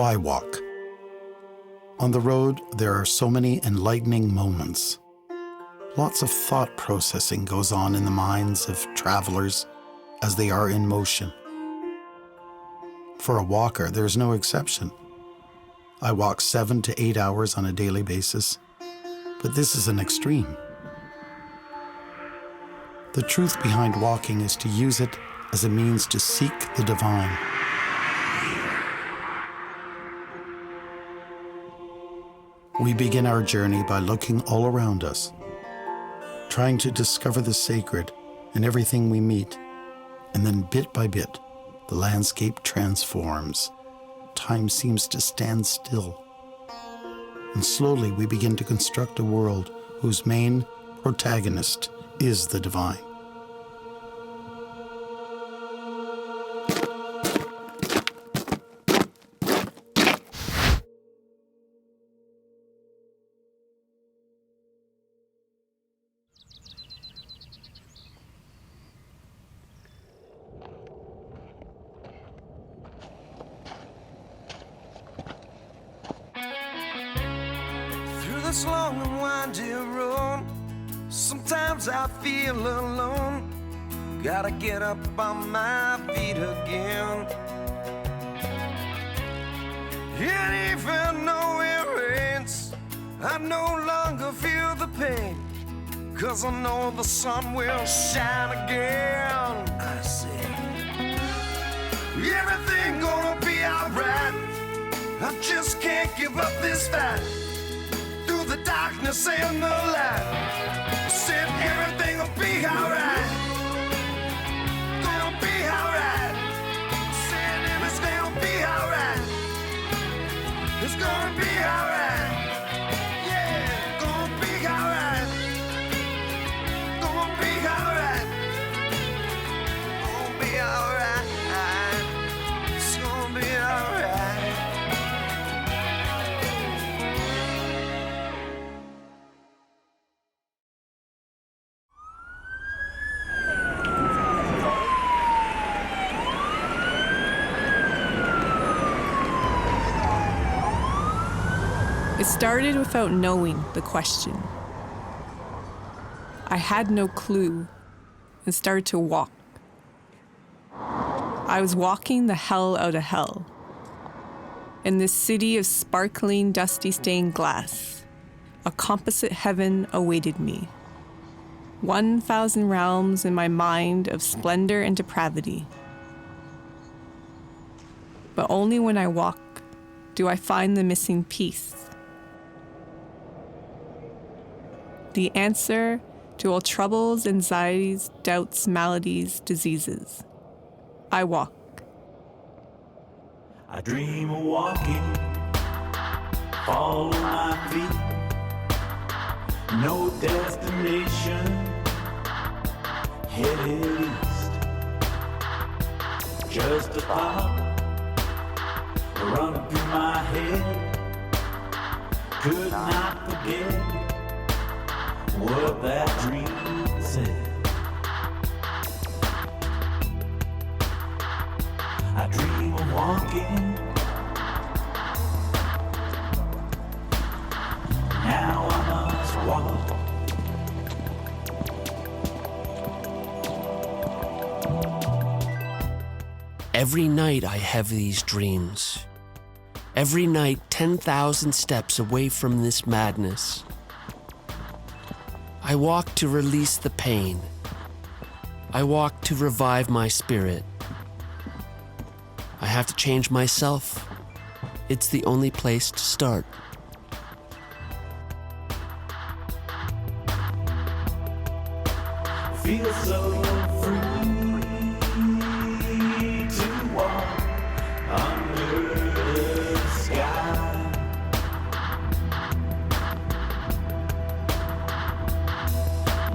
Why walk? On the road, there are so many enlightening moments. Lots of thought processing goes on in the minds of travelers as they are in motion. For a walker, there's no exception. I walk 7 to 8 hours on a daily basis, but this is an extreme. The truth behind walking is to use it as a means to seek the divine. We begin our journey by looking all around us, trying to discover the sacred in everything we meet, and then bit by bit, the landscape transforms. Time seems to stand still. And slowly we begin to construct a world whose main protagonist is the divine. This long and winding road, sometimes I feel alone. Gotta get up on my feet again. And even though it rains, I no longer feel the pain, 'cause I know the sun will shine again. I say, everything gonna be alright. I just can't give up this fight. The darkness and the light, said everything will be alright. Gonna be alright. Said everything will be alright. It's gonna be alright. Yeah, gonna be alright. Gonna be alright. Gonna be alright. It's gonna be alright. It started without knowing the question. I had no clue and started to walk. I was walking the hell out of hell. In this city of sparkling, dusty stained glass, a composite heaven awaited me. 1,000 realms in my mind of splendor and depravity. But only when I walk do I find the missing piece. The answer to all troubles, anxieties, doubts, maladies, diseases. I walk. I dream of walking, follow my feet, no destination, headed east. Just a thought running through my head, could not forget what that dream said. I dream of walking, now I must walk. Every night I have these dreams. Every night 10,000 steps away from this madness. I walk to release the pain. I walk to revive my spirit. I have to change myself. It's the only place to start. Feel so free to walk under the sky.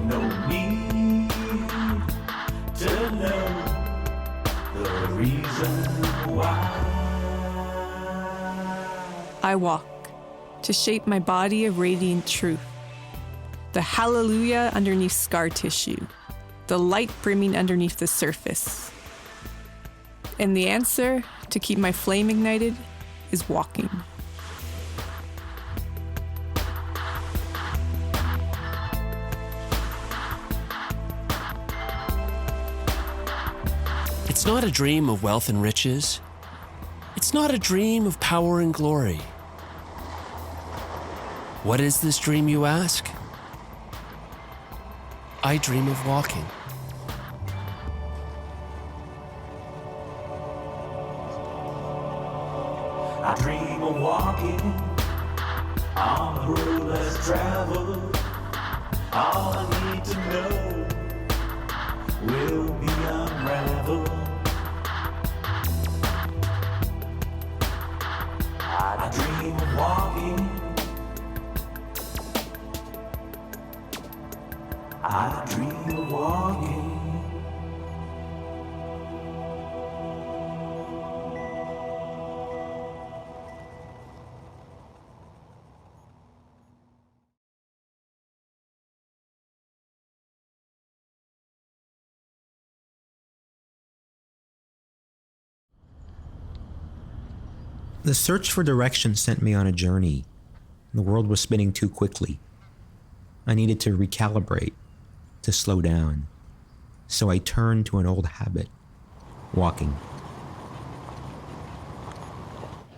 No need to know the reason why. I walk to shape my body of radiant truth. The hallelujah underneath scar tissue, the light brimming underneath the surface. And the answer to keep my flame ignited is walking. It's not a dream of wealth and riches. It's not a dream of power and glory. What is this dream, you ask? I dream of walking. I dream of walking on the road less traveled. All I need to know will be unraveled. I dream of walking. I dream of walking. The search for direction sent me on a journey. The world was spinning too quickly. I needed to recalibrate, to slow down. So I turned to an old habit, walking.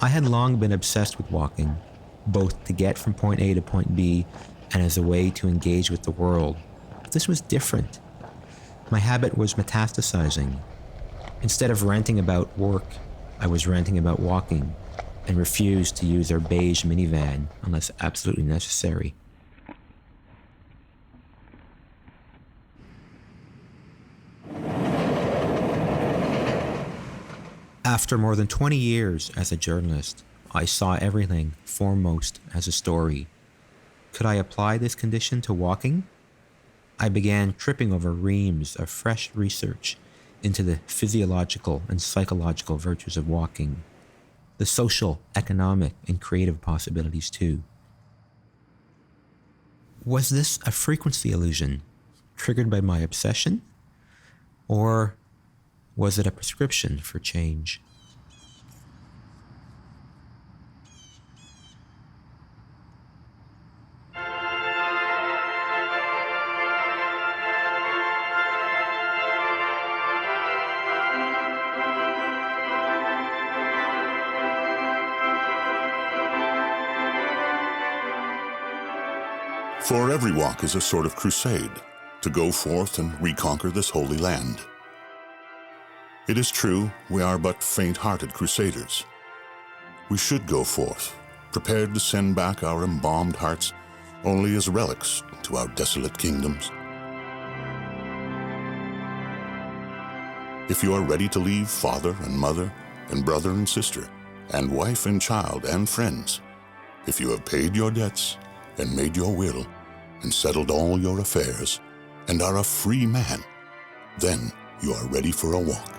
I had long been obsessed with walking, both to get from point A to point B and as a way to engage with the world. But this was different. My habit was metastasizing. Instead of ranting about work, I was ranting about walking, and refused to use their beige minivan unless absolutely necessary. After more than 20 years as a journalist, I saw everything foremost as a story. Could I apply this condition to walking? I began tripping over reams of fresh research into the physiological and psychological virtues of walking. The social, economic, and creative possibilities too. Was this a frequency illusion triggered by my obsession? Or was it a prescription for change? For every walk is a sort of crusade, to go forth and reconquer this holy land. It is true, we are but faint-hearted crusaders. We should go forth, prepared to send back our embalmed hearts only as relics to our desolate kingdoms. If you are ready to leave father and mother and brother and sister and wife and child and friends, if you have paid your debts and made your will and settled all your affairs and are a free man, then you are ready for a walk.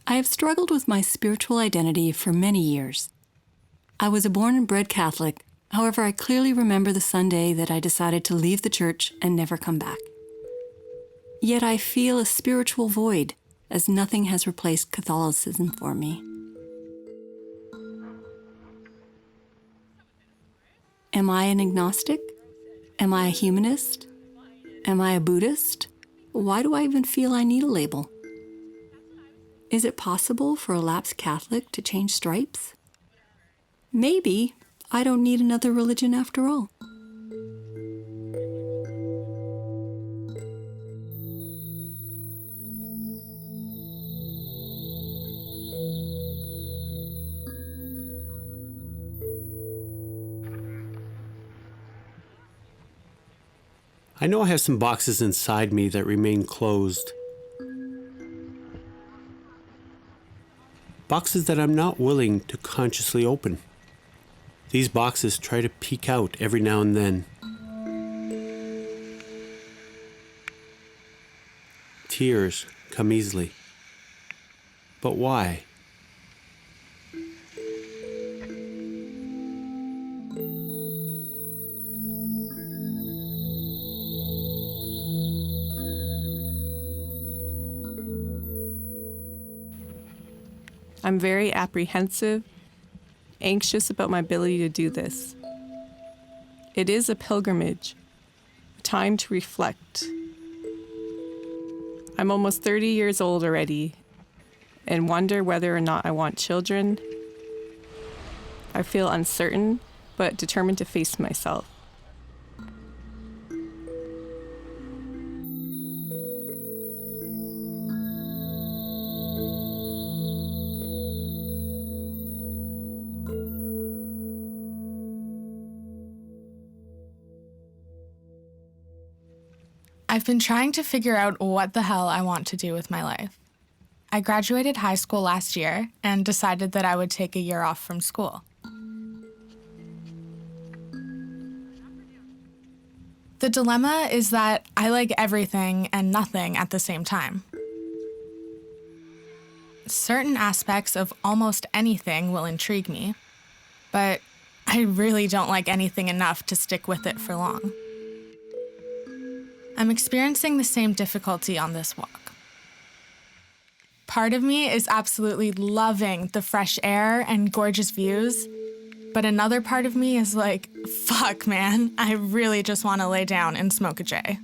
I have struggled with my spiritual identity for many years. I was a born and bred Catholic. However, I clearly remember the Sunday that I decided to leave the church and never come back. Yet I feel a spiritual void, as nothing has replaced Catholicism for me. Am I an agnostic? Am I a humanist? Am I a Buddhist? Why do I even feel I need a label? Is it possible for a lapsed Catholic to change stripes? Maybe I don't need another religion after all. I know I have some boxes inside me that remain closed. Boxes that I'm not willing to consciously open. These boxes try to peek out every now and then. Tears come easily. But why? I'm very apprehensive, anxious about my ability to do this. It is a pilgrimage, a time to reflect. I'm almost 30 years old already and wonder whether or not I want children. I feel uncertain, but determined to face myself. I've been trying to figure out what the hell I want to do with my life. I graduated high school last year and decided that I would take a year off from school. The dilemma is that I like everything and nothing at the same time. Certain aspects of almost anything will intrigue me, but I really don't like anything enough to stick with it for long. I'm experiencing the same difficulty on this walk. Part of me is absolutely loving the fresh air and gorgeous views, but another part of me is like, fuck, man, I really just want to lay down and smoke a J.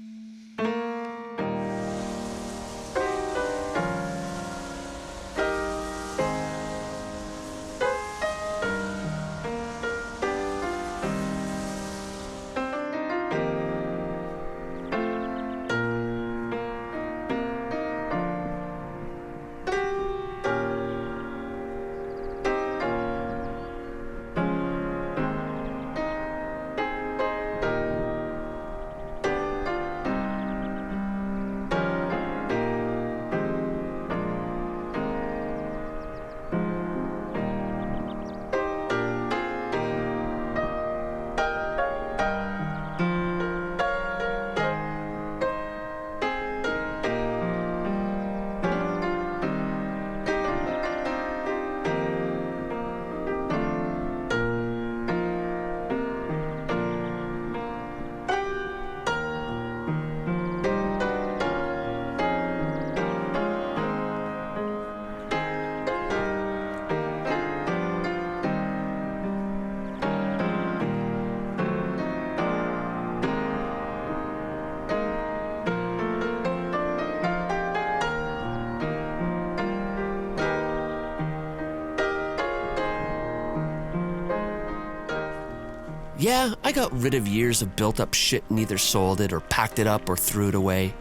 Yeah, I got rid of years of built up shit and either sold it or packed it up or threw it away.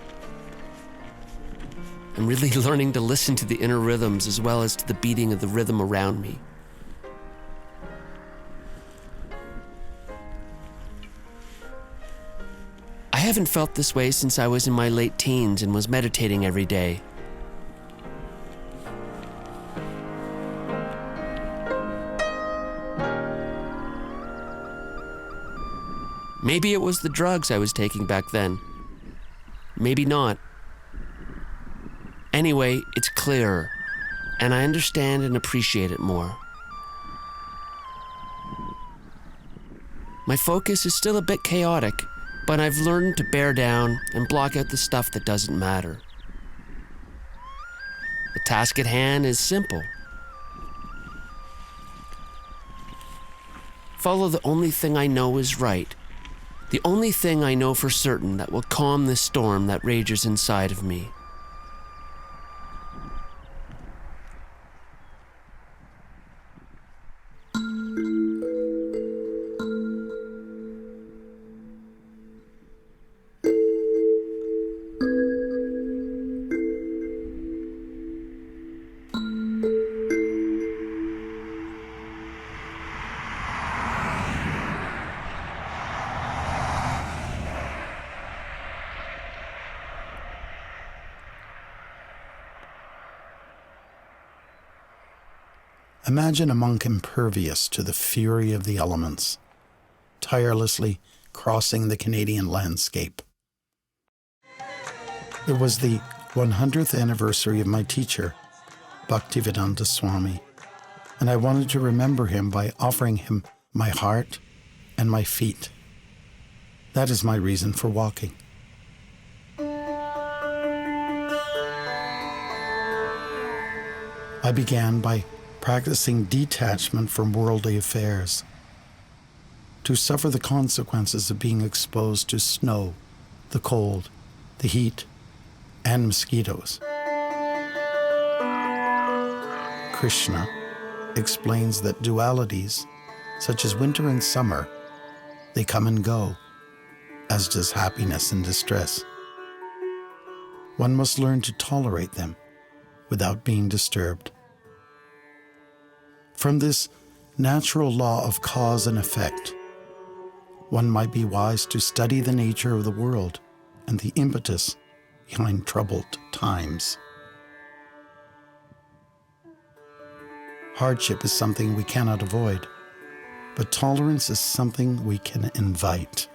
I'm really learning to listen to the inner rhythms as well as to the beating of the rhythm around me. I haven't felt this way since I was in my late teens and was meditating every day. Maybe it was the drugs I was taking back then. Maybe not. Anyway, it's clearer, and I understand and appreciate it more. My focus is still a bit chaotic, but I've learned to bear down and block out the stuff that doesn't matter. The task at hand is simple. Follow the only thing I know is right. The only thing I know for certain that will calm the storm that rages inside of me. Imagine a monk impervious to the fury of the elements, tirelessly crossing the Canadian landscape. It was the 100th anniversary of my teacher, Bhaktivedanta Swami, and I wanted to remember him by offering him my heart and my feet. That is my reason for walking. I began by practicing detachment from worldly affairs, to suffer the consequences of being exposed to snow, the cold, the heat, and mosquitoes. Krishna explains that dualities, such as winter and summer, they come and go, as does happiness and distress. One must learn to tolerate them without being disturbed. From this natural law of cause and effect, one might be wise to study the nature of the world and the impetus behind troubled times. Hardship is something we cannot avoid, but tolerance is something we can invite.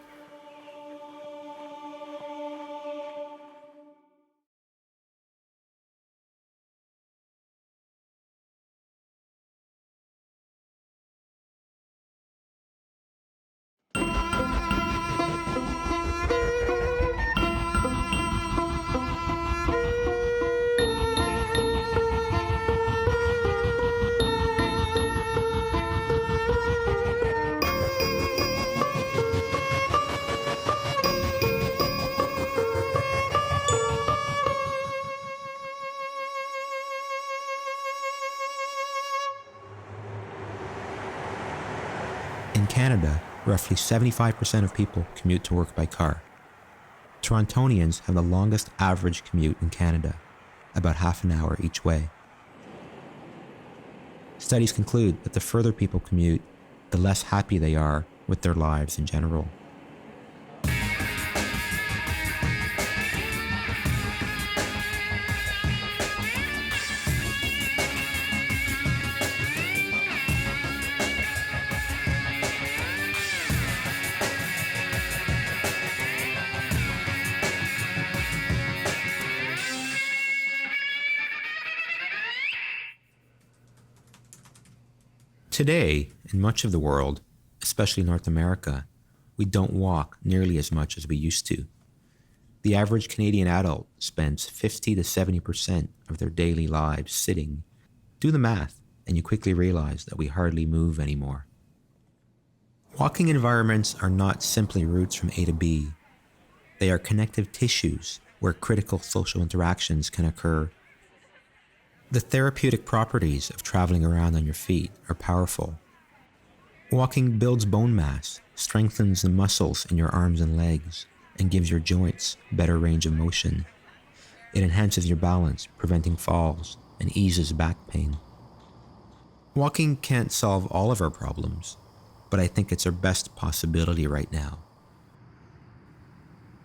In Canada, roughly 75% of people commute to work by car. Torontonians have the longest average commute in Canada, about half an hour each way. Studies conclude that the further people commute, the less happy they are with their lives in general. Today, in much of the world, especially North America, we don't walk nearly as much as we used to. The average Canadian adult spends 50 to 70% of their daily lives sitting. Do the math, and you quickly realize that we hardly move anymore. Walking environments are not simply routes from A to B. They are connective tissues where critical social interactions can occur. The therapeutic properties of traveling around on your feet are powerful. Walking builds bone mass, strengthens the muscles in your arms and legs, and gives your joints better range of motion. It enhances your balance, preventing falls, and eases back pain. Walking can't solve all of our problems, but I think it's our best possibility right now.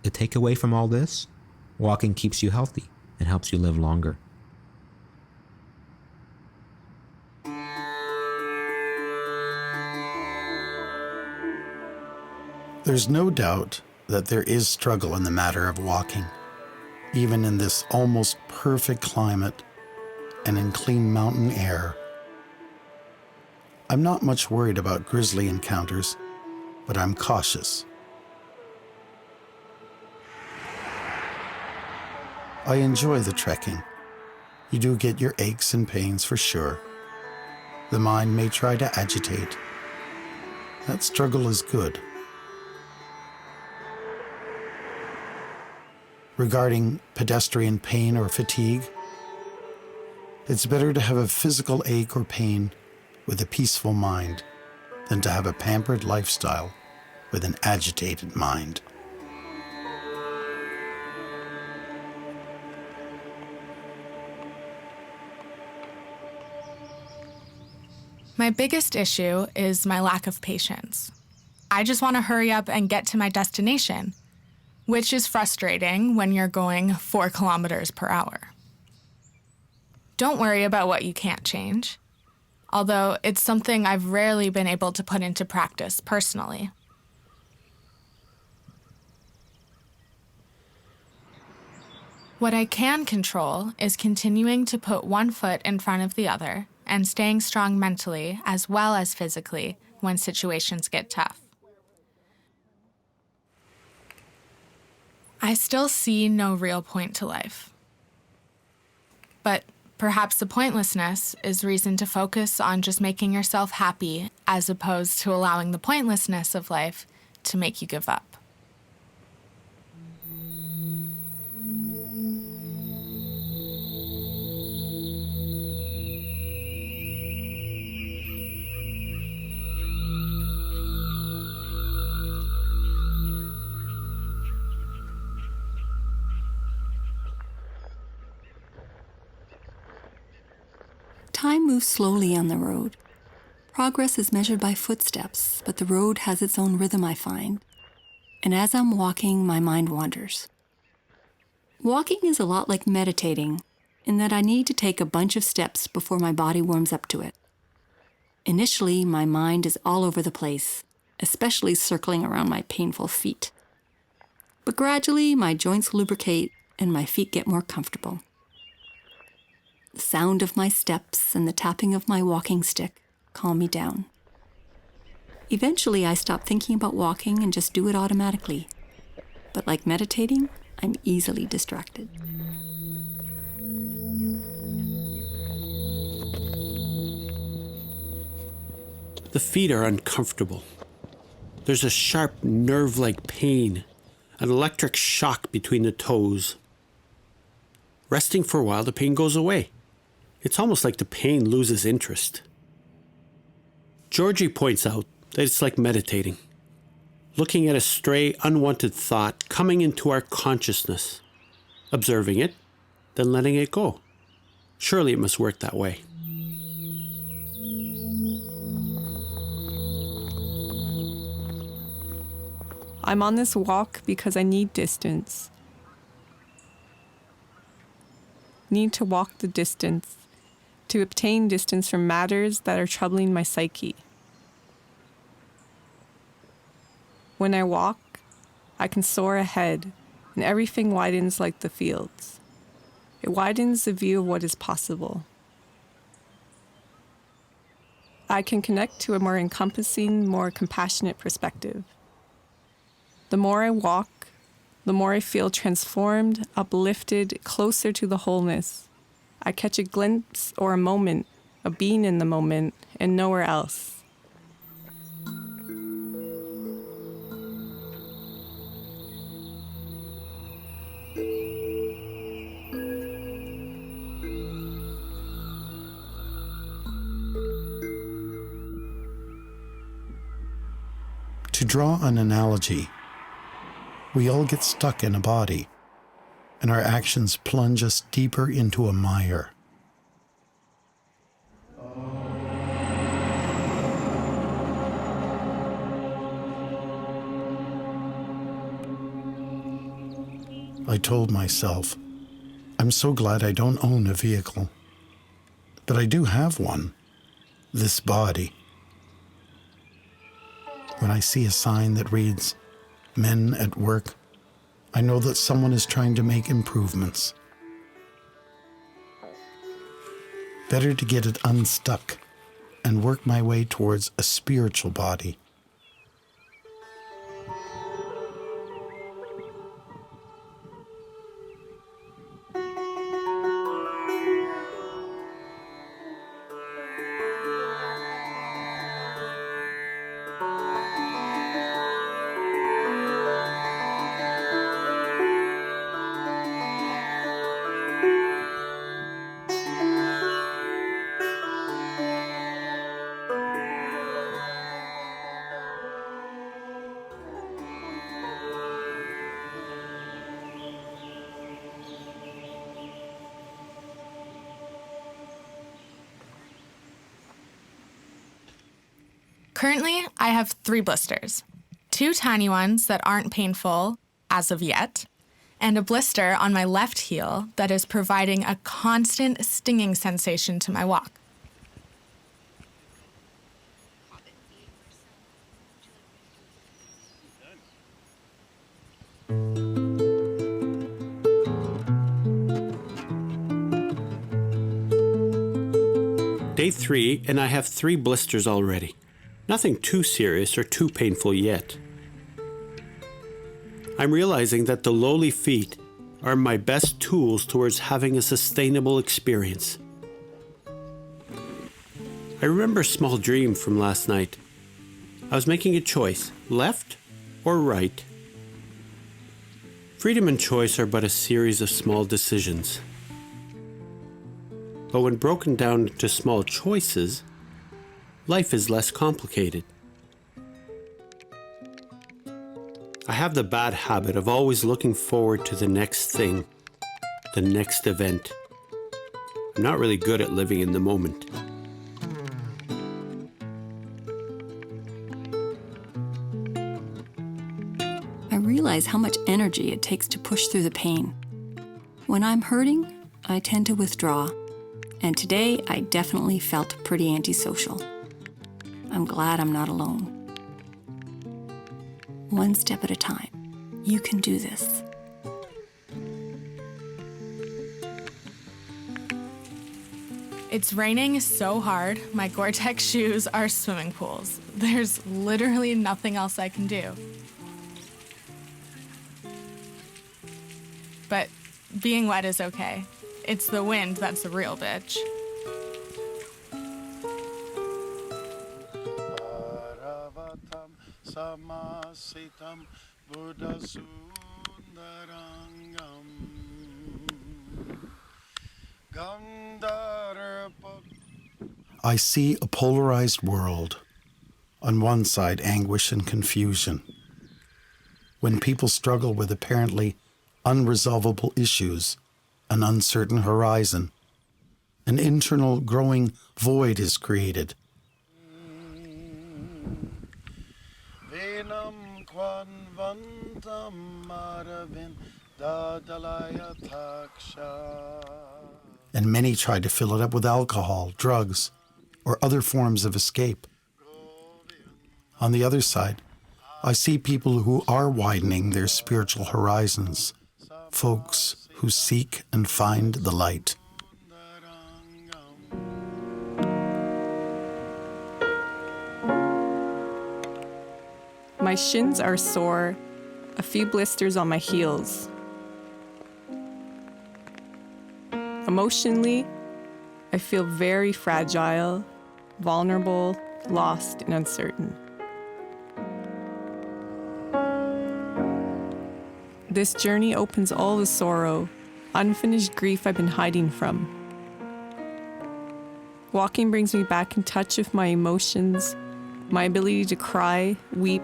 The takeaway from all this? Walking keeps you healthy and helps you live longer. There's no doubt that there is struggle in the matter of walking, even in this almost perfect climate and in clean mountain air. I'm not much worried about grizzly encounters, but I'm cautious. I enjoy the trekking. You do get your aches and pains for sure. The mind may try to agitate. That struggle is good. Regarding pedestrian pain or fatigue, it's better to have a physical ache or pain with a peaceful mind than to have a pampered lifestyle with an agitated mind. My biggest issue is my lack of patience. I just want to hurry up and get to my destination, which is frustrating when you're going 4 kilometers per hour. Don't worry about what you can't change. although it's something I've rarely been able to put into practice personally. What I can control is continuing to put one foot in front of the other and staying strong mentally as well as physically when situations get tough. I still see no real point to life. But perhaps the pointlessness is reason to focus on just making yourself happy as opposed to allowing the pointlessness of life to make you give up. Time moves slowly on the road. Progress is measured by footsteps, but the road has its own rhythm, I find. And as I'm walking, my mind wanders. Walking is a lot like meditating, in that I need to take a bunch of steps before my body warms up to it. Initially, my mind is all over the place, especially circling around my painful feet. But gradually, my joints lubricate and my feet get more comfortable. The sound of my steps and the tapping of my walking stick calm me down. Eventually, I stop thinking about walking and just do it automatically. But like meditating, I'm easily distracted. The feet are uncomfortable. There's a sharp nerve-like pain, an electric shock between the toes. Resting for a while, the pain goes away. It's almost like the pain loses interest. Georgie points out that it's like meditating, looking at a stray, unwanted thought coming into our consciousness, observing it, then letting it go. Surely it must work that way. I'm on this walk because I need distance. Need to walk the distance, to obtain distance from matters that are troubling my psyche. When I walk, I can soar ahead, and everything widens like the fields. It widens the view of what is possible. I can connect to a more encompassing, more compassionate perspective. The more I walk, the more I feel transformed, uplifted, closer to the wholeness. I catch a glimpse or a moment of being in the moment and nowhere else. To draw an analogy, we all get stuck in a body, and our actions plunge us deeper into a mire. I told myself, I'm so glad I don't own a vehicle. But I do have one, this body. When I see a sign that reads, "Men at work," I know that someone is trying to make improvements. Better to get it unstuck and work my way towards a spiritual body. Currently, I have 3 blisters. 2 tiny ones that aren't painful as of yet, and a blister on my left heel that is providing a constant stinging sensation to my walk. Day 3, and I have 3 blisters already. Nothing too serious or too painful yet. I'm realizing that the lowly feet are my best tools towards having a sustainable experience. I remember a small dream from last night. I was making a choice, left or right. Freedom and choice are but a series of small decisions. But when broken down to small choices, life is less complicated. I have the bad habit of always looking forward to the next thing, the next event. I'm not really good at living in the moment. I realize how much energy it takes to push through the pain. When I'm hurting, I tend to withdraw. And today, I definitely felt pretty antisocial. I'm glad I'm not alone. One step at a time. You can do this. It's raining so hard, my Gore-Tex shoes are swimming pools. There's literally nothing else I can do. But being wet is okay. It's the wind that's the real bitch. Paravatam samasitam buddhasundarangam. I see a polarized world. On one side, anguish and confusion. When people struggle with apparently unresolvable issues, an uncertain horizon, an internal growing void is created. And many try to fill it up with alcohol, drugs, or other forms of escape. On the other side, I see people who are widening their spiritual horizons, folks who seek and find the light. My shins are sore, a few blisters on my heels. Emotionally, I feel very fragile, vulnerable, lost, and uncertain. This journey opens all the sorrow, unfinished grief I've been hiding from. Walking brings me back in touch with my emotions, my ability to cry, weep,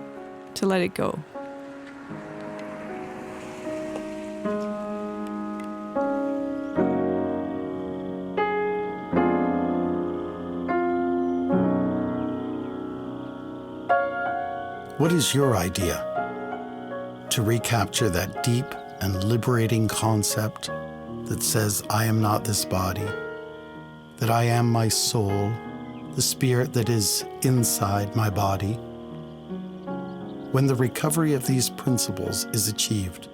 to let it go. What is your idea? To recapture that deep and liberating concept that says, I am not this body, that I am my soul, the spirit that is inside my body. When the recovery of these principles is achieved,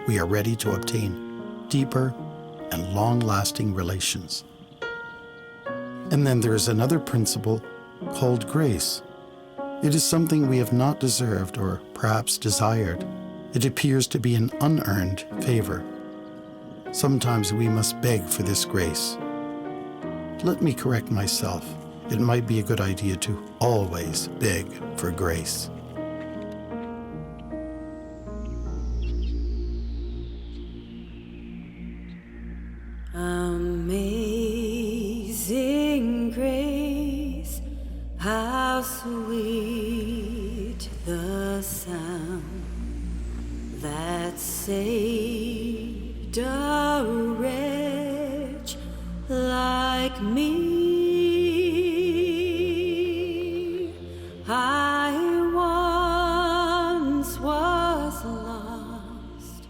we are ready to obtain deeper and long-lasting relations. And then there is another principle called grace. It is something we have not deserved or perhaps desired. It appears to be an unearned favor. Sometimes we must beg for this grace. Let me correct myself. It might be a good idea to always beg for grace. Amazing grace, how sweet the sound that saved a wretch like me. I once was lost,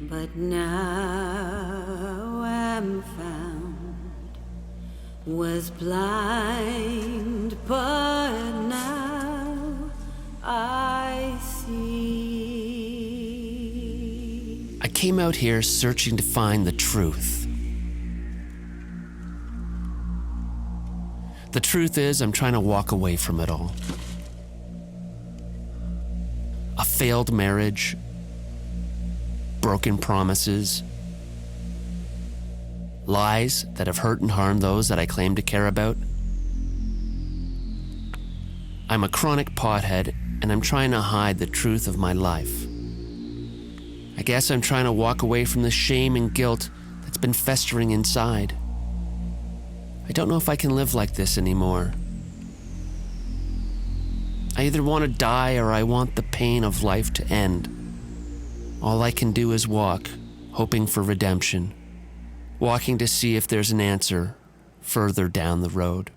but now am found, was blind, but now I see. I came out here searching to find the truth. The truth is, I'm trying to walk away from it all. A failed marriage, broken promises, lies that have hurt and harmed those that I claim to care about. I'm a chronic pothead, and I'm trying to hide the truth of my life. I guess I'm trying to walk away from the shame and guilt that's been festering inside. I don't know if I can live like this anymore. I either want to die or I want the pain of life to end. All I can do is walk, hoping for redemption. Walking to see if there's an answer further down the road.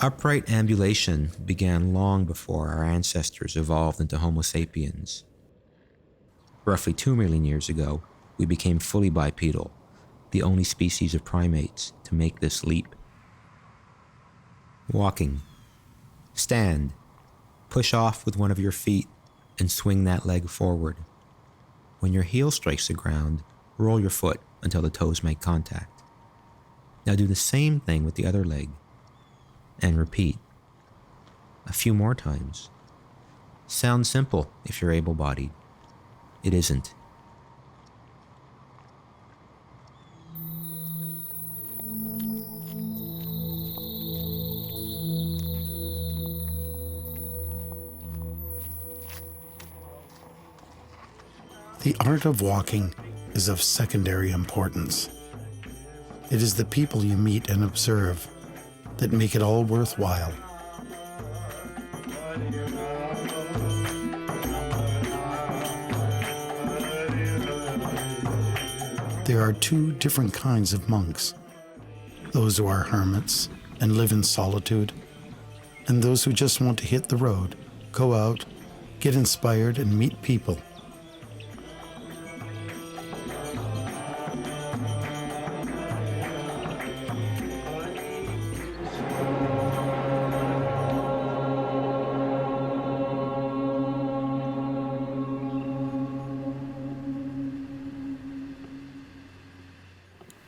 Upright ambulation began long before our ancestors evolved into Homo sapiens. Roughly 2 million years ago, we became fully bipedal, the only species of primates to make this leap. Walking. Stand. Push off with one of your feet and swing that leg forward. When your heel strikes the ground, roll your foot until the toes make contact. Now do the same thing with the other leg. And repeat. A few more times. Sounds simple if you're able-bodied. It isn't. The art of walking is of secondary importance. It is the people you meet and observe that make it all worthwhile. There are 2 different kinds of monks. Those who are hermits and live in solitude, and those who just want to hit the road, go out, get inspired, and meet people.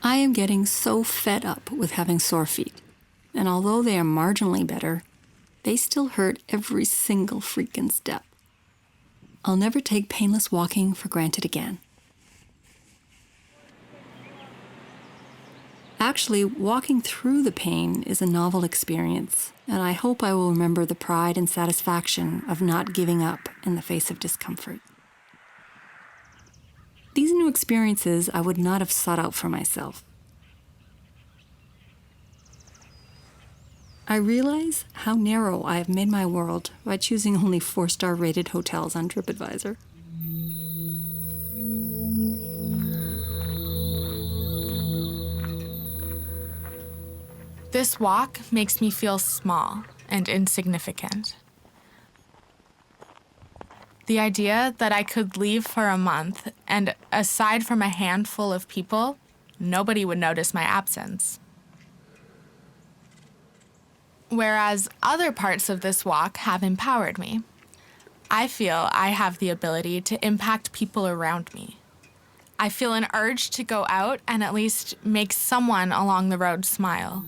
I am getting so fed up with having sore feet, and although they are marginally better, they still hurt every single freaking step. I'll never take painless walking for granted again. Actually, walking through the pain is a novel experience, and I hope I will remember the pride and satisfaction of not giving up in the face of discomfort. These new experiences I would not have sought out for myself. I realize how narrow I have made my world by choosing only 4-star rated hotels on TripAdvisor. This walk makes me feel small and insignificant. The idea that I could leave for a month and, aside from a handful of people, nobody would notice my absence. Whereas other parts of this walk have empowered me. I feel I have the ability to impact people around me. I feel an urge to go out and at least make someone along the road smile.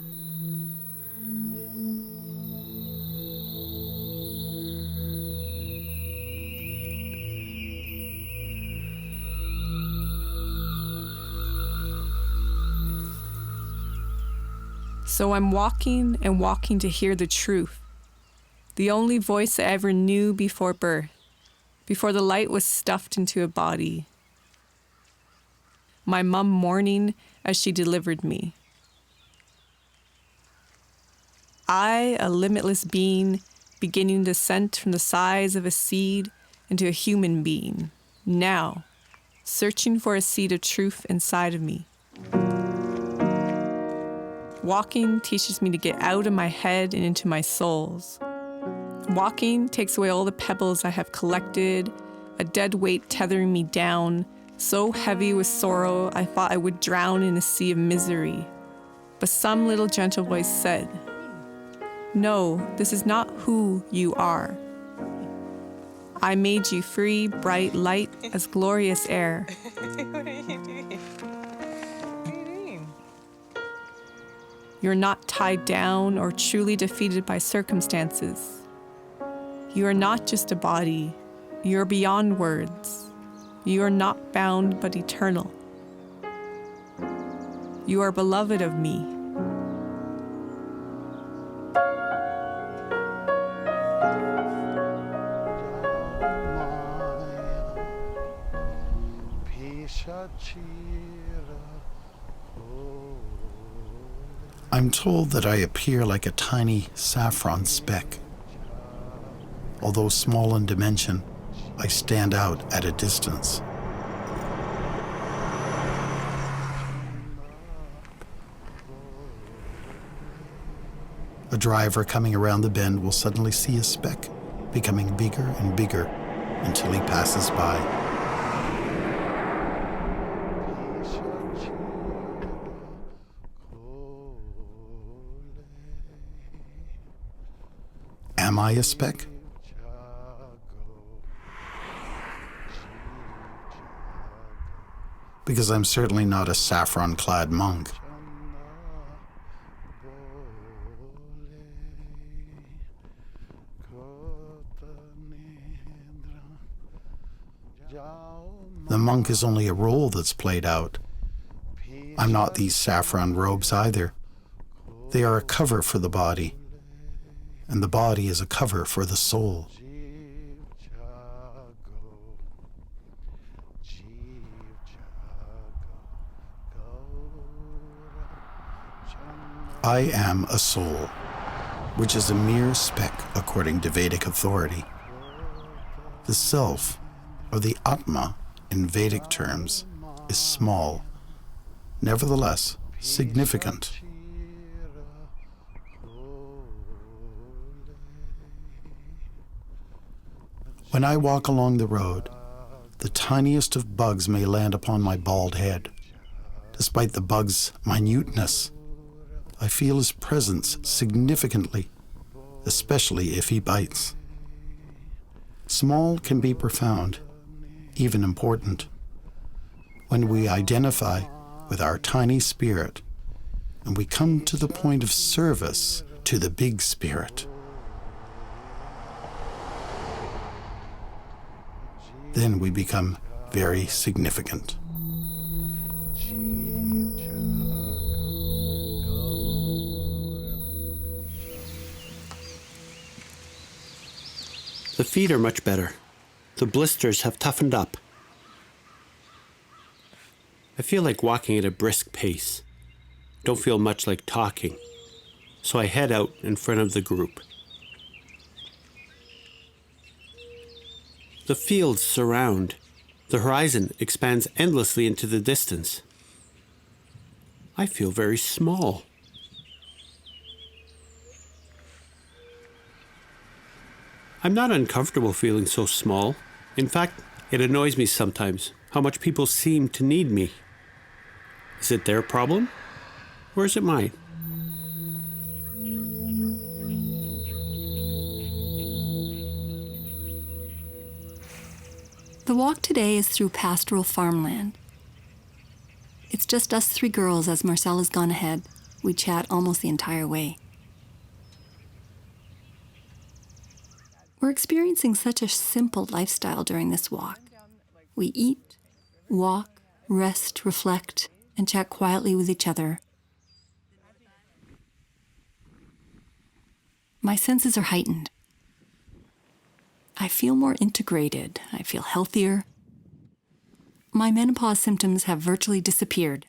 So I'm walking and walking to hear the truth, the only voice I ever knew before birth. before the light was stuffed into a body. My mum mourning as she delivered me. I, a limitless being, beginning descent from the size of a seed into a human being, now, searching for a seed of truth inside of me. Walking teaches me to get out of my head and into my souls. Walking takes away all the pebbles I have collected, a dead weight tethering me down, so heavy with sorrow I thought I would drown in a sea of misery. But some little gentle voice said, "No, this is not who you are. I made you free, bright, light, as glorious air." What are you doing? What are you doing? You're not tied down or truly defeated by circumstances. You are not just a body. You are beyond words. You are not bound but eternal. You are beloved of me. I'm told that I appear like a tiny saffron speck. Although small in dimension, I stand out at a distance. A driver coming around the bend will suddenly see a speck becoming bigger and bigger until he passes by. Am I a speck? Because I'm certainly not a saffron-clad monk. The monk is only a role that's played out. I'm not these saffron robes either. They are a cover for the body, and the body is a cover for the soul. I am a soul, which is a mere speck according to Vedic authority. The self, or the Atma in Vedic terms, is small, nevertheless significant. When I walk along the road, the tiniest of bugs may land upon my bald head. Despite the bug's minuteness, I feel his presence significantly, especially if he bites. Small can be profound, even important, when we identify with our tiny spirit and we come to the point of service to the big spirit. Then we become very significant. The feet are much better. The blisters have toughened up. I feel like walking at a brisk pace. Don't feel much like talking. So I head out in front of the group. The fields surround. The horizon expands endlessly into the distance. I feel very small. I'm not uncomfortable feeling so small. In fact, it annoys me sometimes how much people seem to need me. Is it their problem? Or is it mine? The walk today is through pastoral farmland. It's just us three girls as Marcella's gone ahead. We chat almost the entire way. We're experiencing such a simple lifestyle during this walk. We eat, walk, rest, reflect, and chat quietly with each other. My senses are heightened. I feel more integrated. I feel healthier. My menopause symptoms have virtually disappeared.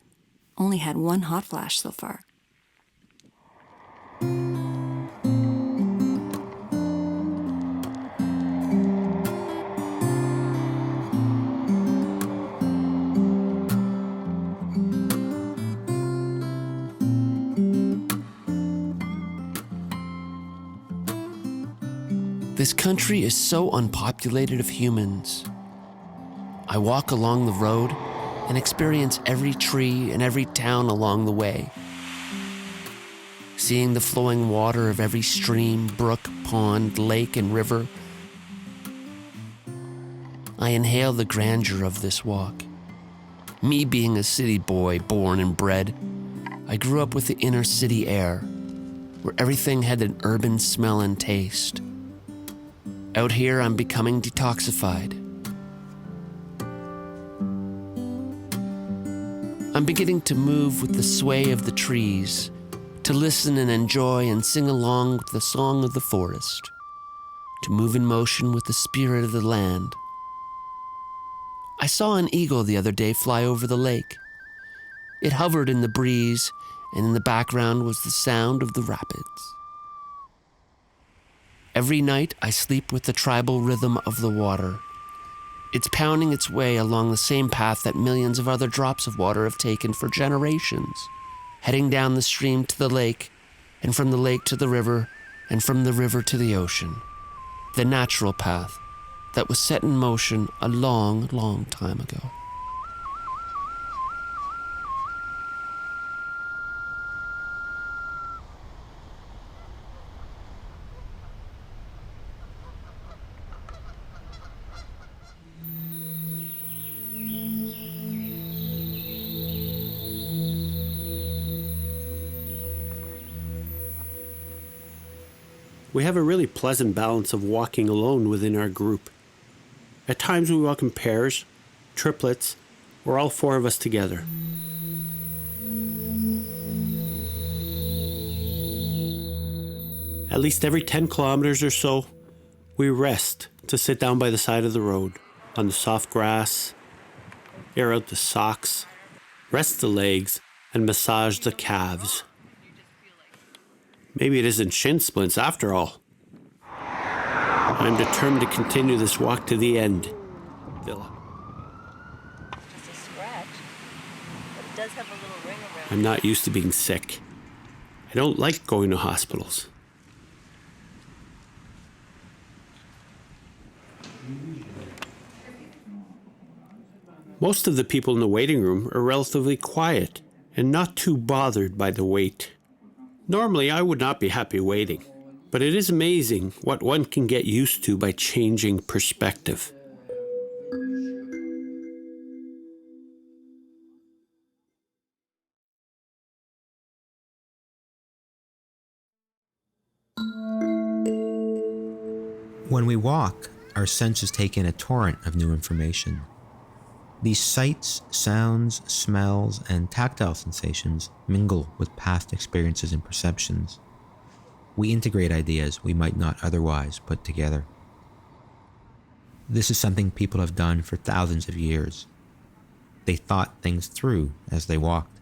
Only had one hot flash so far. This country is so unpopulated of humans. I walk along the road and experience every tree and every town along the way. Seeing the flowing water of every stream, brook, pond, lake, and river, I inhale the grandeur of this walk. Me being a city boy born and bred, I grew up with the inner city air, where everything had an urban smell and taste. Out here, I'm becoming detoxified. I'm beginning to move with the sway of the trees, to listen and enjoy and sing along with the song of the forest, to move in motion with the spirit of the land. I saw an eagle the other day fly over the lake. It hovered in the breeze, and in the background was the sound of the rapids. Every night, I sleep with the tribal rhythm of the water. It's pounding its way along the same path that millions of other drops of water have taken for generations, heading down the stream to the lake, and from the lake to the river, and from the river to the ocean. The natural path that was set in motion a long, long time ago. We have a really pleasant balance of walking alone within our group. At times we walk in pairs, triplets, or all four of us together. At least every 10 kilometers or so, we rest to sit down by the side of the road, on the soft grass, air out the socks, rest the legs, and massage the calves. Maybe it isn't shin splints after all. I'm determined to continue this walk to the end. Villa. Just a scratch, but it does have a little ring around it. I'm not used to being sick. I don't like going to hospitals. Most of the people in the waiting room are relatively quiet and not too bothered by the wait. Normally, I would not be happy waiting, but it is amazing what one can get used to by changing perspective. When we walk, our senses take in a torrent of new information. These sights, sounds, smells, and tactile sensations mingle with past experiences and perceptions. We integrate ideas we might not otherwise put together. This is something people have done for thousands of years. They thought things through as they walked.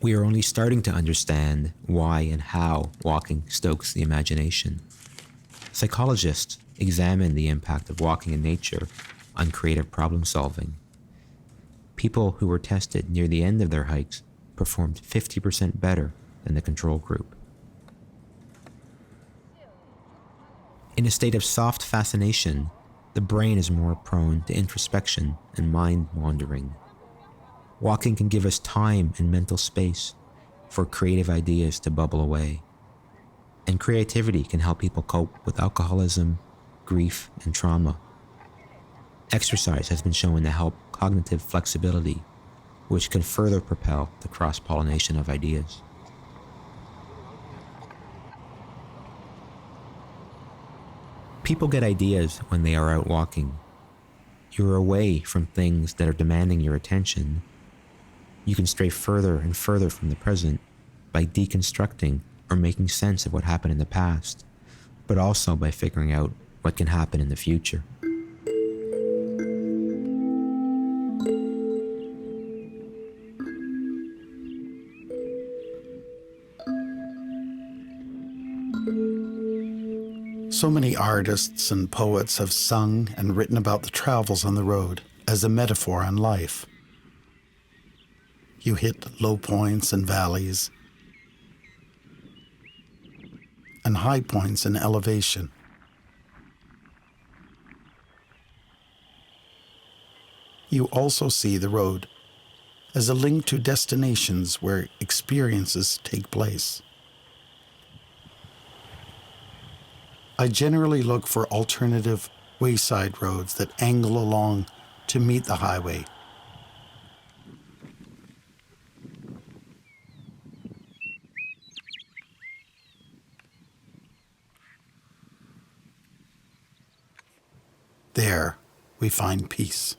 We are only starting to understand why and how walking stokes the imagination. Psychologists examine the impact of walking in nature on creative problem solving. People who were tested near the end of their hikes performed 50% better than the control group. In a state of soft fascination, the brain is more prone to introspection and mind wandering. Walking can give us time and mental space for creative ideas to bubble away. And creativity can help people cope with alcoholism, grief, and trauma. Exercise has been shown to help cognitive flexibility, which can further propel the cross-pollination of ideas. People get ideas when they are out walking. You're away from things that are demanding your attention. You can stray further and further from the present by deconstructing or making sense of what happened in the past, but also by figuring out what can happen in the future. So many artists and poets have sung and written about the travels on the road as a metaphor on life. You hit low points and valleys, and high points and elevation. You also see the road as a link to destinations where experiences take place. I generally look for alternative wayside roads that angle along to meet the highway. There, we find peace.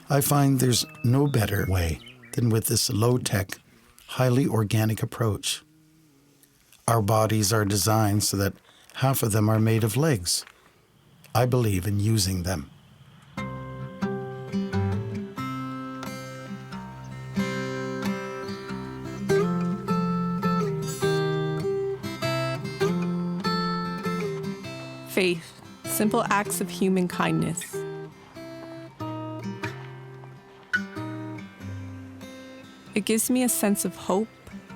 I find there's no better way than with this low-tech, highly organic approach. Our bodies are designed so that half of them are made of legs. I believe in using them. Faith, simple acts of human kindness. It gives me a sense of hope,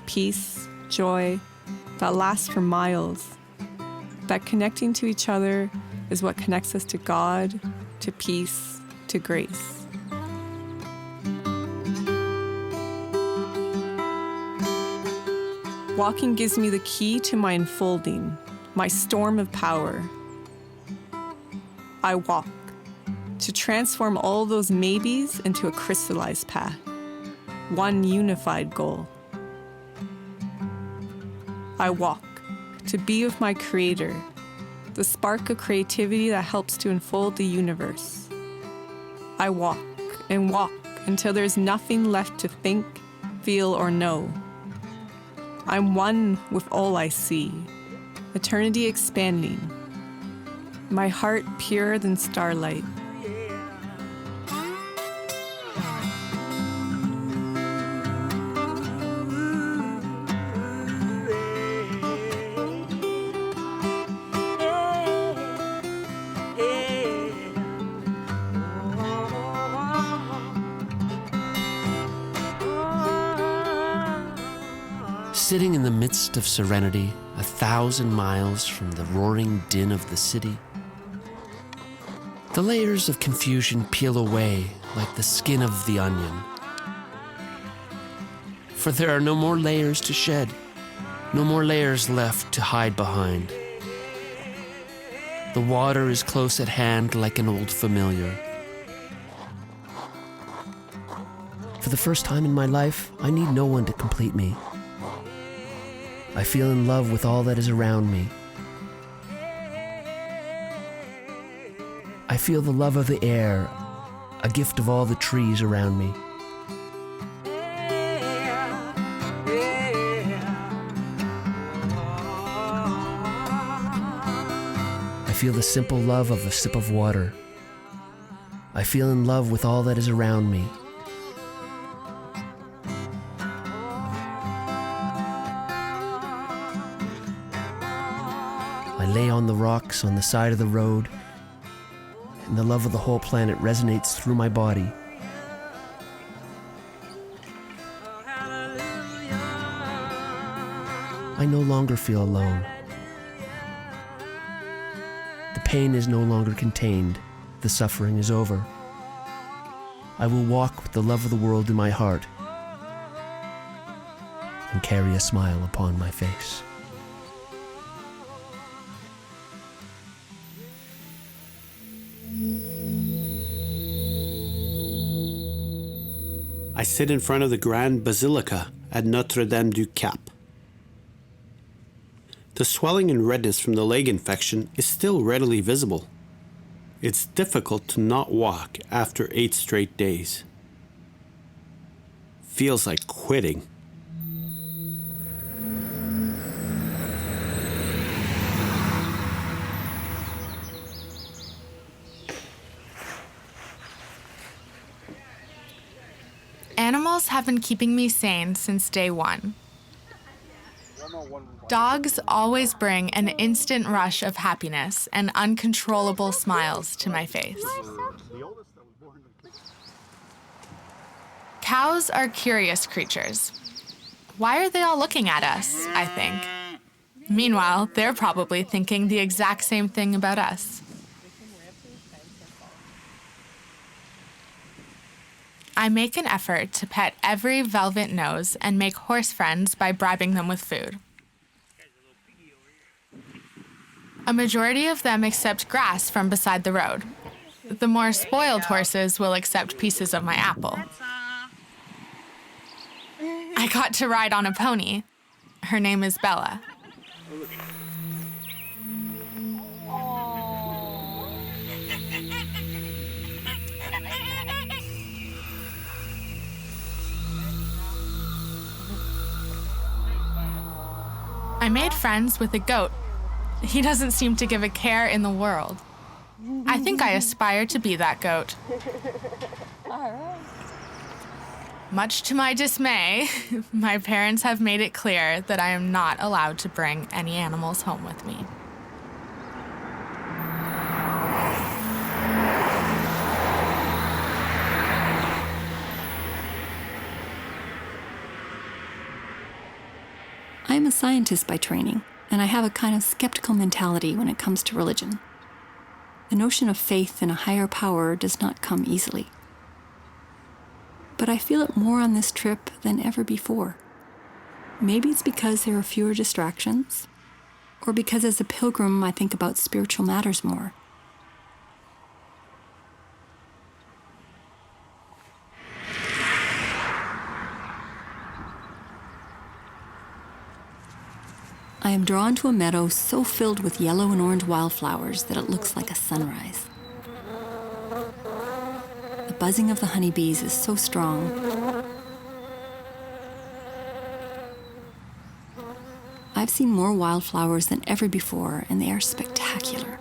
peace, joy that lasts for miles. That connecting to each other is what connects us to God, to peace, to grace. Walking gives me the key to my unfolding, my storm of power. I walk to transform all those maybes into a crystallized path. One unified goal. I walk to be with my Creator, the spark of creativity that helps to unfold the universe. I walk and walk until there's nothing left to think, feel, or know. I'm one with all I see, eternity expanding, my heart purer than starlight. Sitting in the midst of serenity, 1,000 miles from the roaring din of the city, the layers of confusion peel away like the skin of the onion. For there are no more layers to shed, no more layers left to hide behind. The water is close at hand like an old familiar. For the first time in my life, I need no one to complete me. I feel in love with all that is around me. I feel the love of the air, a gift of all the trees around me. I feel the simple love of a sip of water. I feel in love with all that is around me. I lay on the rocks on the side of the road, and the love of the whole planet resonates through my body. I no longer feel alone. The pain is no longer contained. The suffering is over. I will walk with the love of the world in my heart and carry a smile upon my face. I sit in front of the Grand Basilica at Notre Dame du Cap. The swelling and redness from the leg infection is still readily visible. It's difficult to not walk after 8 straight days. feels like quitting. Animals have been keeping me sane since day one. Dogs always bring an instant rush of happiness and uncontrollable smiles to my face. Cows are curious creatures. Why are they all looking at us, I think? Meanwhile, they're probably thinking the exact same thing about us. I make an effort to pet every velvet nose and make horse friends by bribing them with food. A majority of them accept grass from beside the road. The more spoiled horses will accept pieces of my apple. I got to ride on a pony. Her name is Bella. I made friends with a goat. He doesn't seem to give a care in the world. I think I aspire to be that goat. Much to my dismay, my parents have made it clear that I am not allowed to bring any animals home with me. I am a scientist by training, and I have a kind of skeptical mentality when it comes to religion. The notion of faith in a higher power does not come easily. But I feel it more on this trip than ever before. Maybe it's because there are fewer distractions, or because as a pilgrim I think about spiritual matters more. I am drawn to a meadow so filled with yellow and orange wildflowers that it looks like a sunrise. The buzzing of the honeybees is so strong. I've seen more wildflowers than ever before, and they are spectacular.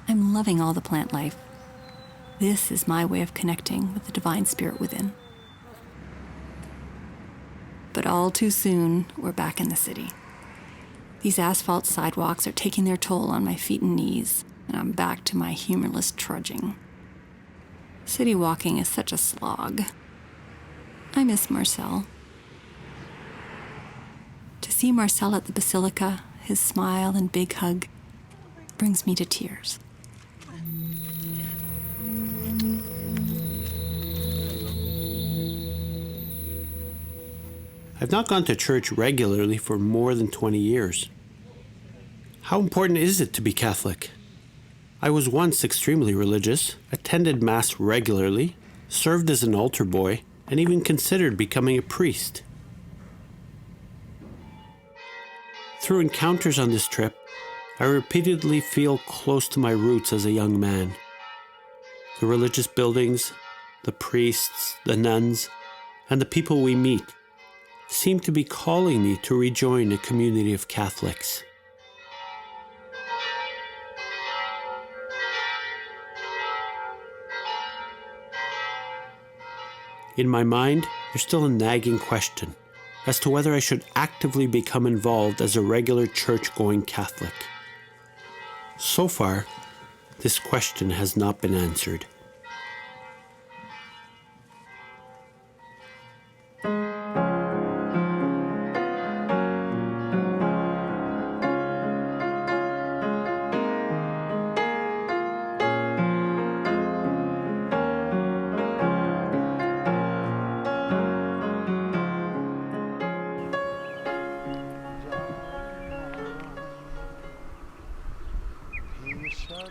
I'm loving all the plant life. This is my way of connecting with the divine spirit within. But all too soon, we're back in the city. These asphalt sidewalks are taking their toll on my feet and knees, and I'm back to my humorless trudging. City walking is such a slog. I miss Marcel. To see Marcel at the Basilica, his smile and big hug, brings me to tears. I've not gone to church regularly for more than 20 years. How important is it to be Catholic? I was once extremely religious, attended Mass regularly, served as an altar boy, and even considered becoming a priest. Through encounters on this trip, I repeatedly feel close to my roots as a young man. The religious buildings, the priests, the nuns, and the people we meet seem to be calling me to rejoin a community of Catholics. In my mind, there's still a nagging question as to whether I should actively become involved as a regular church-going Catholic. So far, this question has not been answered.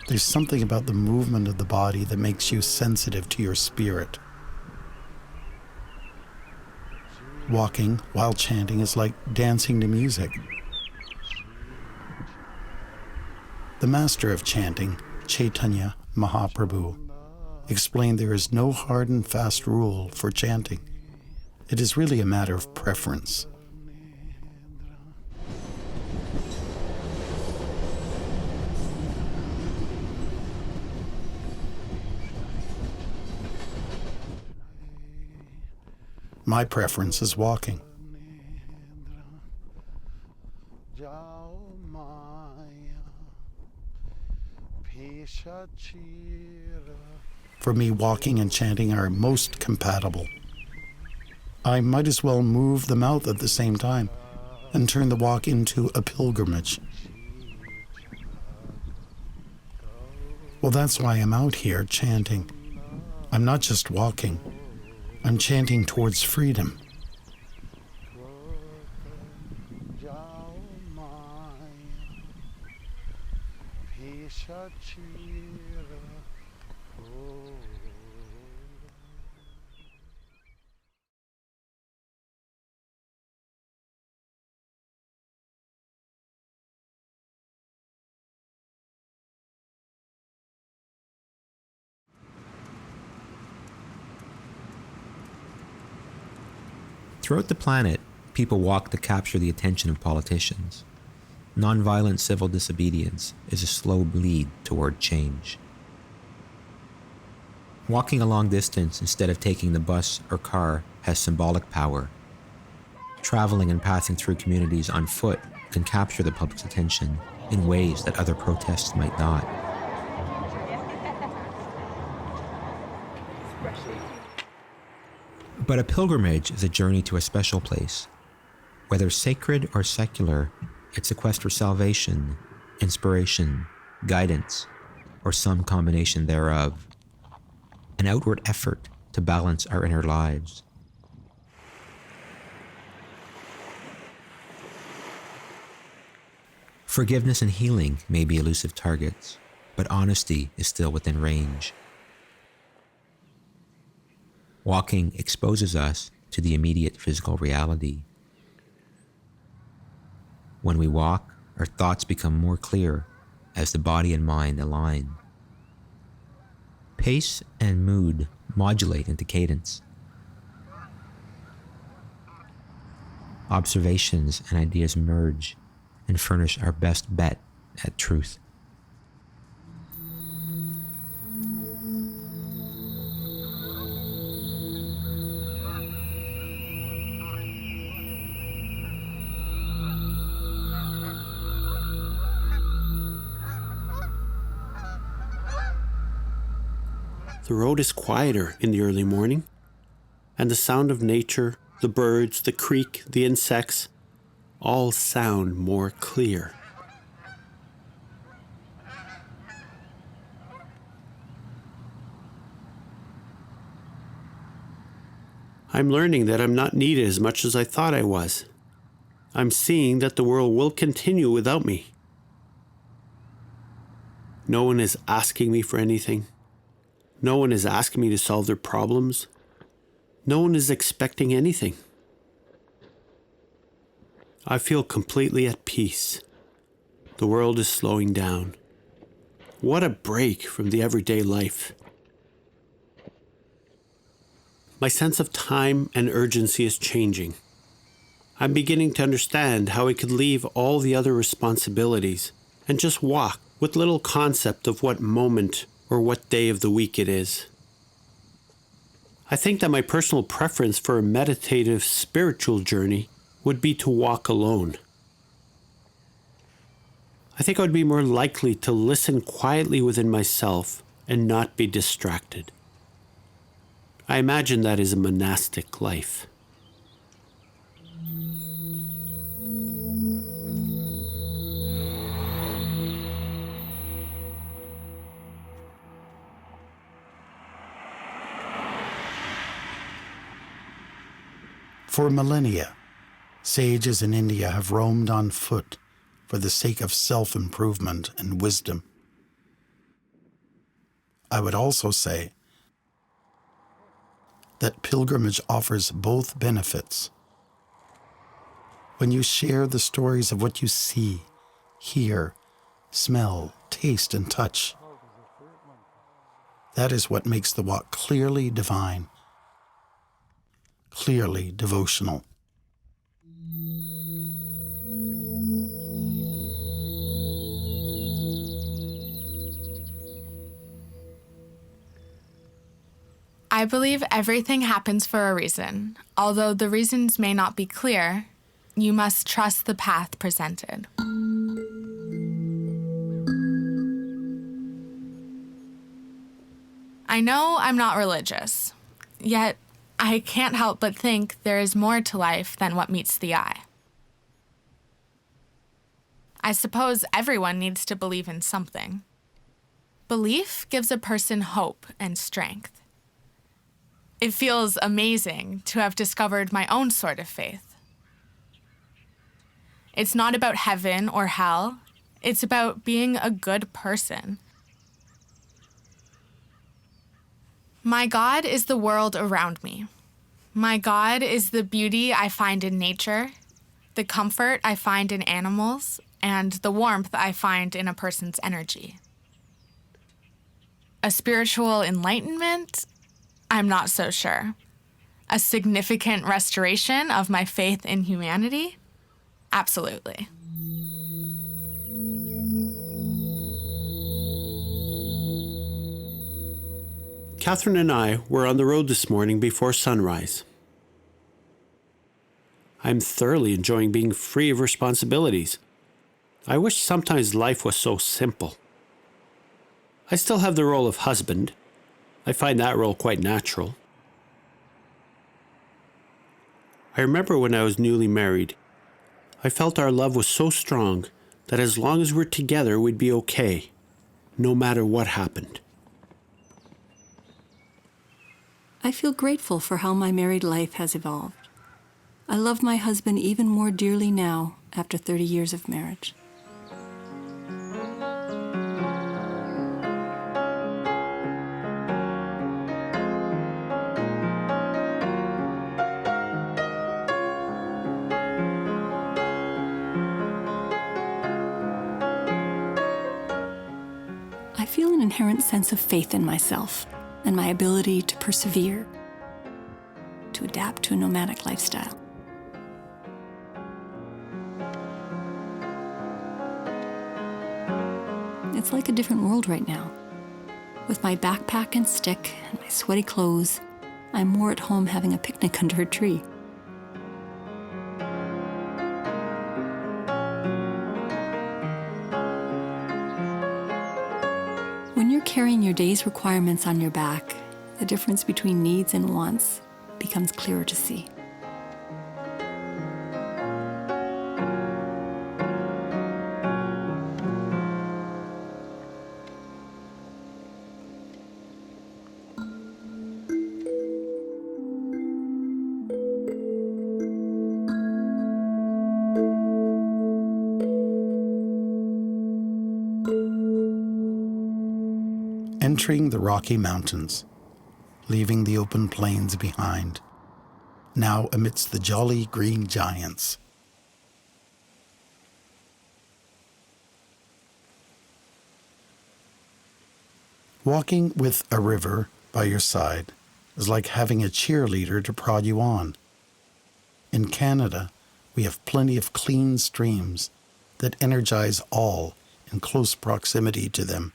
There's something about the movement of the body that makes you sensitive to your spirit. Walking while chanting is like dancing to music. The master of chanting, Chaitanya Mahaprabhu, explained there is no hard and fast rule for chanting. It is really a matter of preference. My preference is walking. For me, walking and chanting are most compatible. I might as well move the mouth at the same time and turn the walk into a pilgrimage. Well, that's why I'm out here chanting. I'm not just walking. I'm chanting towards freedom. Throughout the planet, people walk to capture the attention of politicians. Nonviolent civil disobedience is a slow bleed toward change. Walking a long distance instead of taking the bus or car has symbolic power. Traveling and passing through communities on foot can capture the public's attention in ways that other protests might not. But a pilgrimage is a journey to a special place. Whether sacred or secular, it's a quest for salvation, inspiration, guidance, or some combination thereof. An outward effort to balance our inner lives. Forgiveness and healing may be elusive targets, but honesty is still within range. Walking exposes us to the immediate physical reality. When we walk, our thoughts become more clear as the body and mind align. Pace and mood modulate into cadence. Observations and ideas merge and furnish our best bet at truth. The road is quieter in the early morning, and the sound of nature, the birds, the creek, the insects, all sound more clear. I'm learning that I'm not needed as much as I thought I was. I'm seeing that the world will continue without me. No one is asking me for anything. No one is asking me to solve their problems. No one is expecting anything. I feel completely at peace. The world is slowing down. What a break from the everyday life. My sense of time and urgency is changing. I'm beginning to understand how I could leave all the other responsibilities and just walk with little concept of what moment or what day of the week it is. I think that my personal preference for a meditative spiritual journey would be to walk alone. I think I would be more likely to listen quietly within myself and not be distracted. I imagine that is a monastic life. For millennia, sages in India have roamed on foot for the sake of self-improvement and wisdom. I would also say that pilgrimage offers both benefits. When you share the stories of what you see, hear, smell, taste, and touch, That is what makes the walk clearly divine, clearly devotional. I believe everything happens for a reason. Although the reasons may not be clear, you must trust the path presented. I know I'm not religious, yet I can't help but think there is more to life than what meets the eye. I suppose everyone needs to believe in something. Belief gives a person hope and strength. It feels amazing to have discovered my own sort of faith. It's not about heaven or hell. It's about being a good person. My God is the world around me. My God is the beauty I find in nature, the comfort I find in animals, and the warmth I find in a person's energy. A spiritual enlightenment? I'm not so sure. A significant restoration of my faith in humanity? Absolutely. Catherine and I were on the road this morning before sunrise. I'm thoroughly enjoying being free of responsibilities. I wish sometimes life was so simple. I still have the role of husband. I find that role quite natural. I remember when I was newly married, I felt our love was so strong that as long as we're together, we'd be okay, no matter what happened. I feel grateful for how my married life has evolved. I love my husband even more dearly now after 30 years of marriage. I feel an inherent sense of faith in myself and my ability to persevere, to adapt to a nomadic lifestyle. It's like a different world right now. With my backpack and stick and my sweaty clothes, I'm more at home having a picnic under a tree. When you're carrying your day's requirements on your back, the difference between needs and wants becomes clearer to see. Entering the Rocky Mountains, leaving the open plains behind, now amidst the jolly green giants. Walking with a river by your side is like having a cheerleader to prod you on. In Canada, we have plenty of clean streams that energize all in close proximity to them.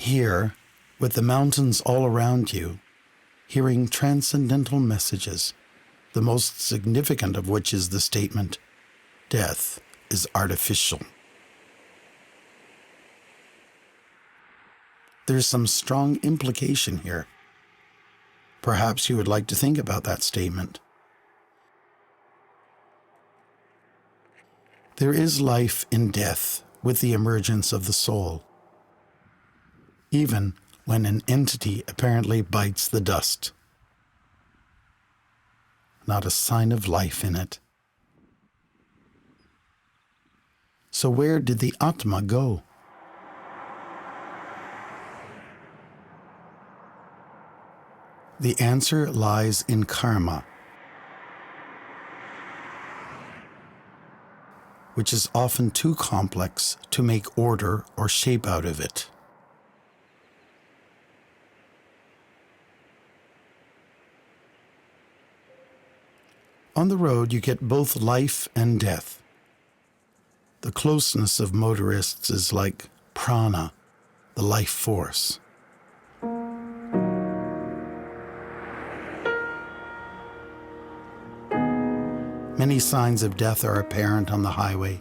Here, with the mountains all around you, hearing transcendental messages, the most significant of which is the statement, "Death is artificial." There's some strong implication here. Perhaps you would like to think about that statement. There is life in death with the emergence of the soul, even when an entity apparently bites the dust. Not a sign of life in it. So where did the Atma go? The answer lies in karma, which is often too complex to make order or shape out of it. On the road, you get both life and death. The closeness of motorists is like prana, the life force. Many signs of death are apparent on the highway,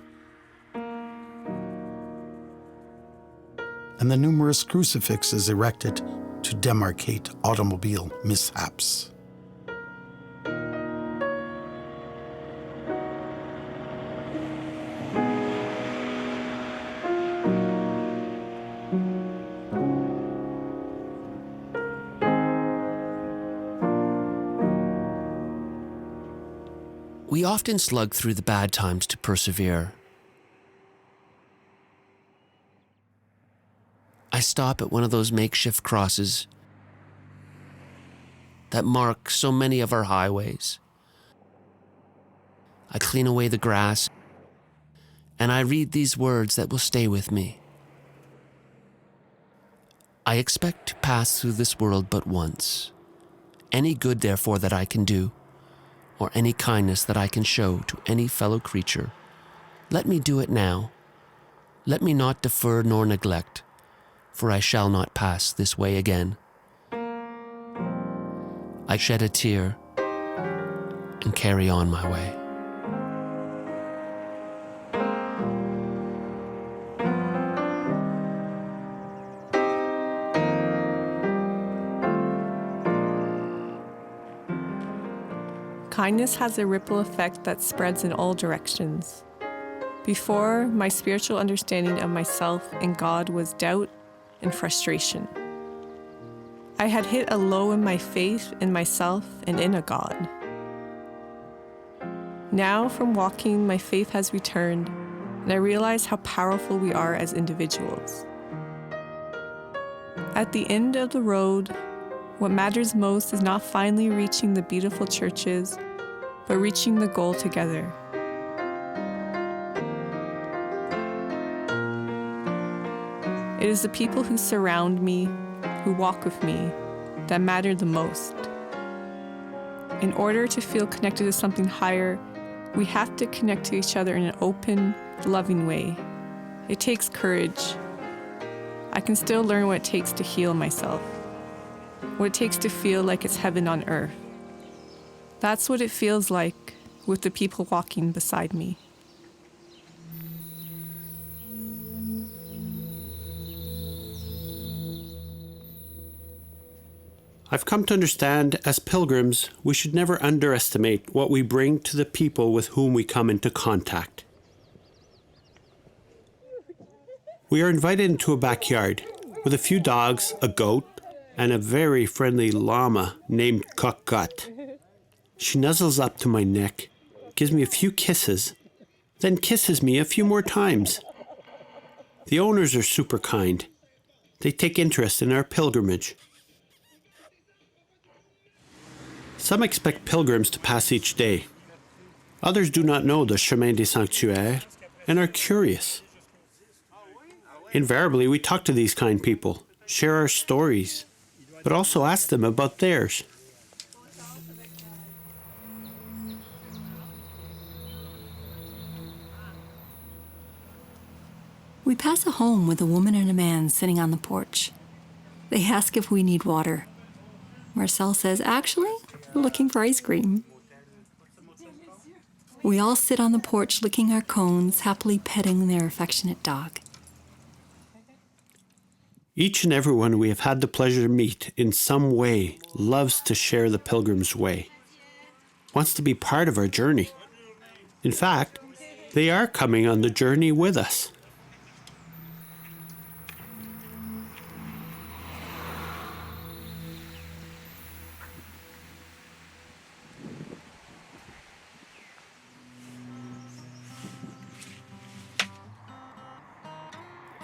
and the numerous crucifixes erected to demarcate automobile mishaps. We often slug through the bad times to persevere. I stop at one of those makeshift crosses that mark so many of our highways. I clean away the grass, and I read these words that will stay with me. I expect to pass through this world but once. Any good, therefore, that I can do, or any kindness that I can show to any fellow creature, let me do it now. Let me not defer nor neglect, for I shall not pass this way again. I shed a tear and carry on my way. Kindness has a ripple effect that spreads in all directions. Before, my spiritual understanding of myself and God was doubt and frustration. I had hit a low in my faith in myself and in a God. Now, from walking, my faith has returned, and I realize how powerful we are as individuals. At the end of the road, what matters most is not finally reaching the beautiful churches, but reaching the goal together. It is the people who surround me, who walk with me, that matter the most. In order to feel connected to something higher, we have to connect to each other in an open, loving way. It takes courage. I can still learn what it takes to heal myself, what it takes to feel like it's heaven on earth. That's what it feels like with the people walking beside me. I've come to understand, as pilgrims, we should never underestimate what we bring to the people with whom we come into contact. We are invited into a backyard with a few dogs, a goat, and a very friendly llama named Cocotte. She nuzzles up to my neck, gives me a few kisses, then kisses me a few more times. The owners are super kind. They take interest in our pilgrimage. Some expect pilgrims to pass each day. Others do not know the Chemin des Sanctuaires and are curious. Invariably, we talk to these kind people, share our stories, but also ask them about theirs. We pass a home with a woman and a man sitting on the porch. They ask if we need water. Marcel says, actually, we're looking for ice cream. We all sit on the porch licking our cones, happily petting their affectionate dog. Each and everyone we have had the pleasure to meet in some way loves to share the pilgrim's way, wants to be part of our journey. In fact, they are coming on the journey with us.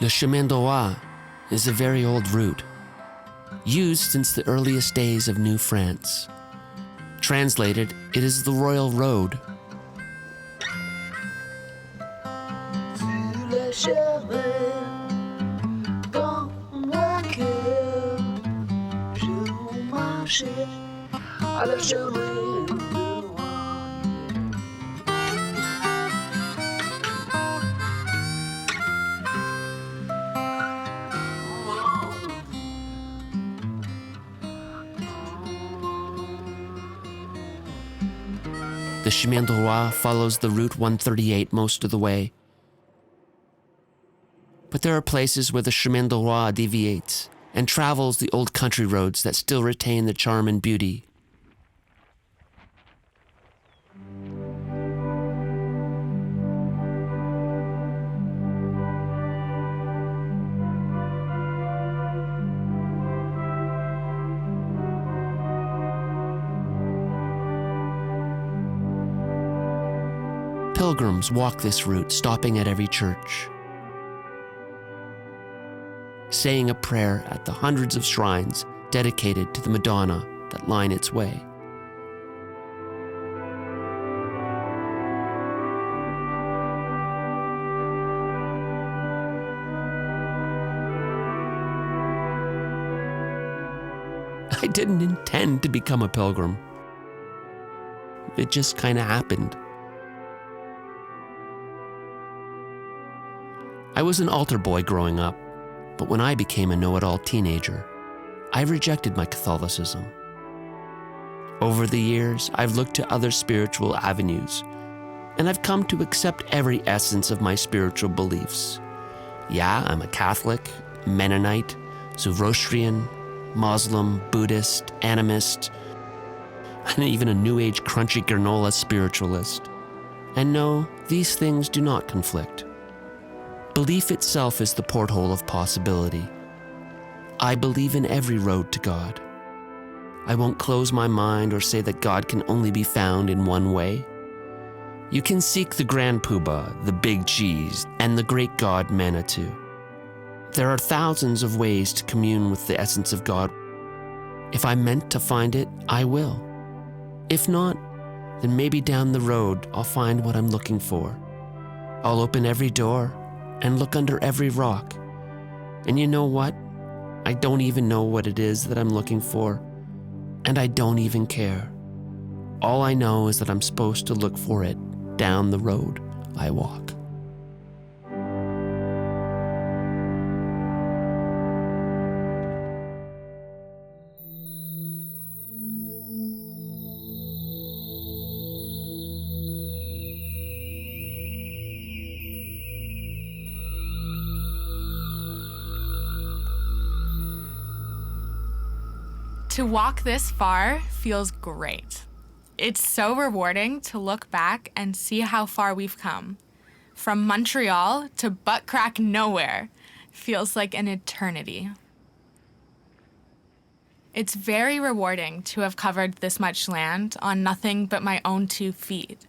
Le Chemin Droit is a very old route, used since the earliest days of New France. Translated, it is the Royal Road. The chemin de roi follows the Route 138 most of the way. But there are places where the chemin de roi deviates and travels the old country roads that still retain the charm and beauty. Pilgrims walk this route, stopping at every church, saying a prayer at the hundreds of shrines dedicated to the Madonna that line its way. I didn't intend to become a pilgrim. It just kind of happened. I was an altar boy growing up, but when I became a know-it-all teenager, I rejected my Catholicism. Over the years, I've looked to other spiritual avenues, and I've come to accept every essence of my spiritual beliefs. Yeah, I'm a Catholic, Mennonite, Zoroastrian, Muslim, Buddhist, animist, and even a New Age crunchy granola spiritualist. And no, these things do not conflict. Belief itself is the porthole of possibility. I believe in every road to God. I won't close my mind or say that God can only be found in one way. You can seek the Grand Poobah, the Big Cheese, and the great God Manitou. There are thousands of ways to commune with the essence of God. If I'm meant to find it, I will. If not, then maybe down the road I'll find what I'm looking for. I'll open every door and look under every rock. And you know what? I don't even know what it is that I'm looking for, and I don't even care. All I know is that I'm supposed to look for it down the road I walk. To walk this far feels great. It's so rewarding to look back and see how far we've come. From Montreal to butt crack nowhere feels like an eternity. It's very rewarding to have covered this much land on nothing but my own 2 feet.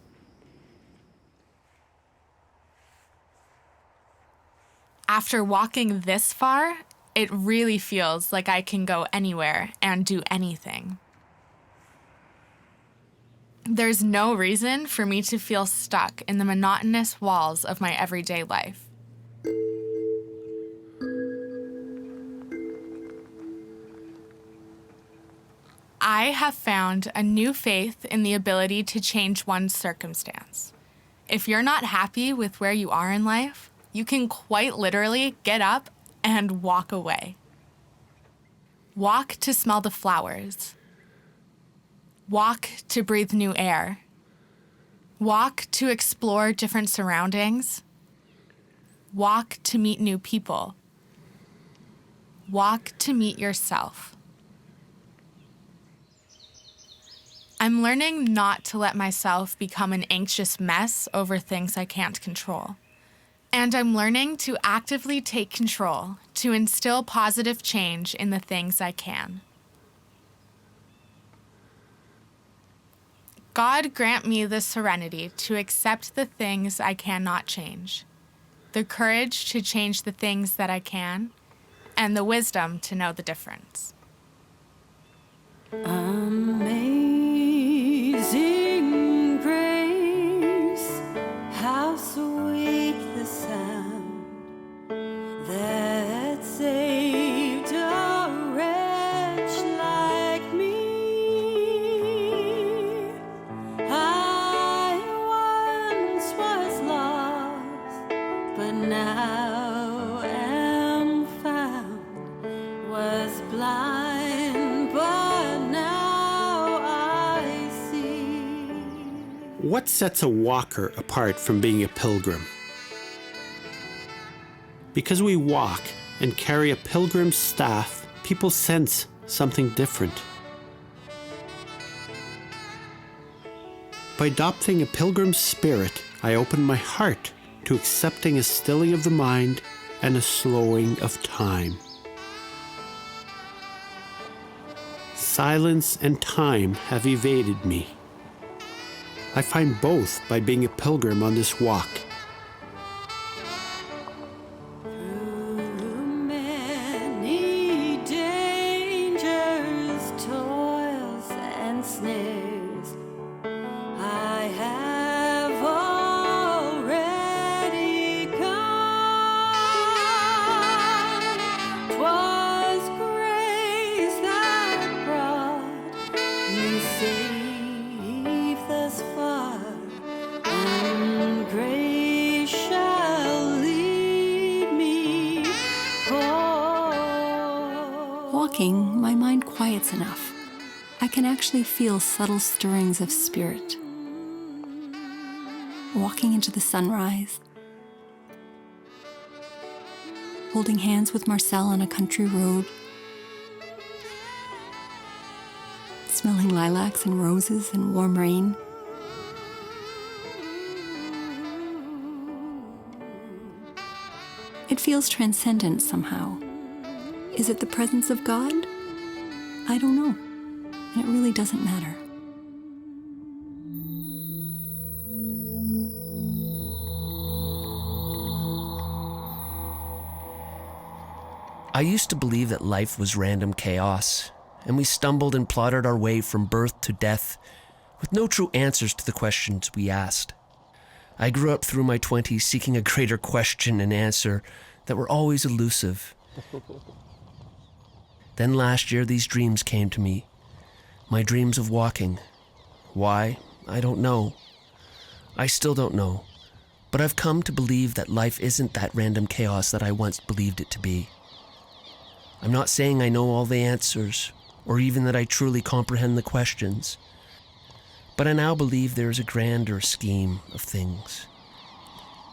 After walking this far, it really feels like I can go anywhere and do anything. There's no reason for me to feel stuck in the monotonous walls of my everyday life. I have found a new faith in the ability to change one's circumstance. If you're not happy with where you are in life, you can quite literally get up and walk away. Walk to smell the flowers. Walk to breathe new air. Walk to explore different surroundings. Walk to meet new people. Walk to meet yourself. I'm learning not to let myself become an anxious mess over things I can't control. And I'm learning to actively take control to instill positive change in the things I can. God grant me the serenity to accept the things I cannot change, the courage to change the things that I can, and the wisdom to know the difference. Amazing grace, how sweet the sound that saved a wretch like me. I once was lost, but now am found, was blind, but now What sets a walker apart from being a pilgrim? Because we walk and carry a pilgrim's staff, people sense something different. By adopting a pilgrim's spirit, I open my heart to accepting a stilling of the mind and a slowing of time. Silence and time have evaded me. I find both by being a pilgrim on this walk. Through many dangers, toils, and snares, I have already come. 'Twas grace that brought me safe thus far, and grace shall lead me home. Walking, my mind quiets enough. I can actually feel subtle stirrings of spirit. Walking into the sunrise, holding hands with Marcel on a country road, smelling lilacs and roses and warm rain. It feels transcendent somehow. Is it the presence of God? I don't know, and it really doesn't matter. I used to believe that life was random chaos, and we stumbled and plotted our way from birth to death with no true answers to the questions we asked. I grew up through my 20s seeking a greater question and answer that were always elusive. Then last year, these dreams came to me. My dreams of walking. Why? I don't know. I still don't know. But I've come to believe that life isn't that random chaos that I once believed it to be. I'm not saying I know all the answers, or even that I truly comprehend the questions. But I now believe there is a grander scheme of things.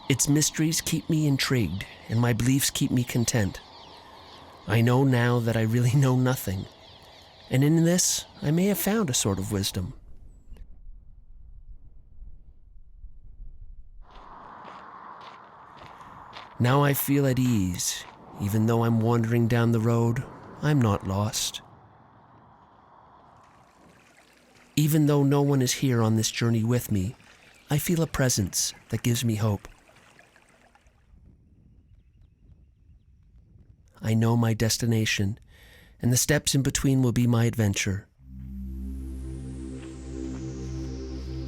Its mysteries keep me intrigued, and my beliefs keep me content. I know now that I really know nothing, and in this I may have found a sort of wisdom. Now I feel at ease. Even though I'm wandering down the road, I'm not lost. Even though no one is here on this journey with me, I feel a presence that gives me hope. I know my destination, and the steps in between will be my adventure.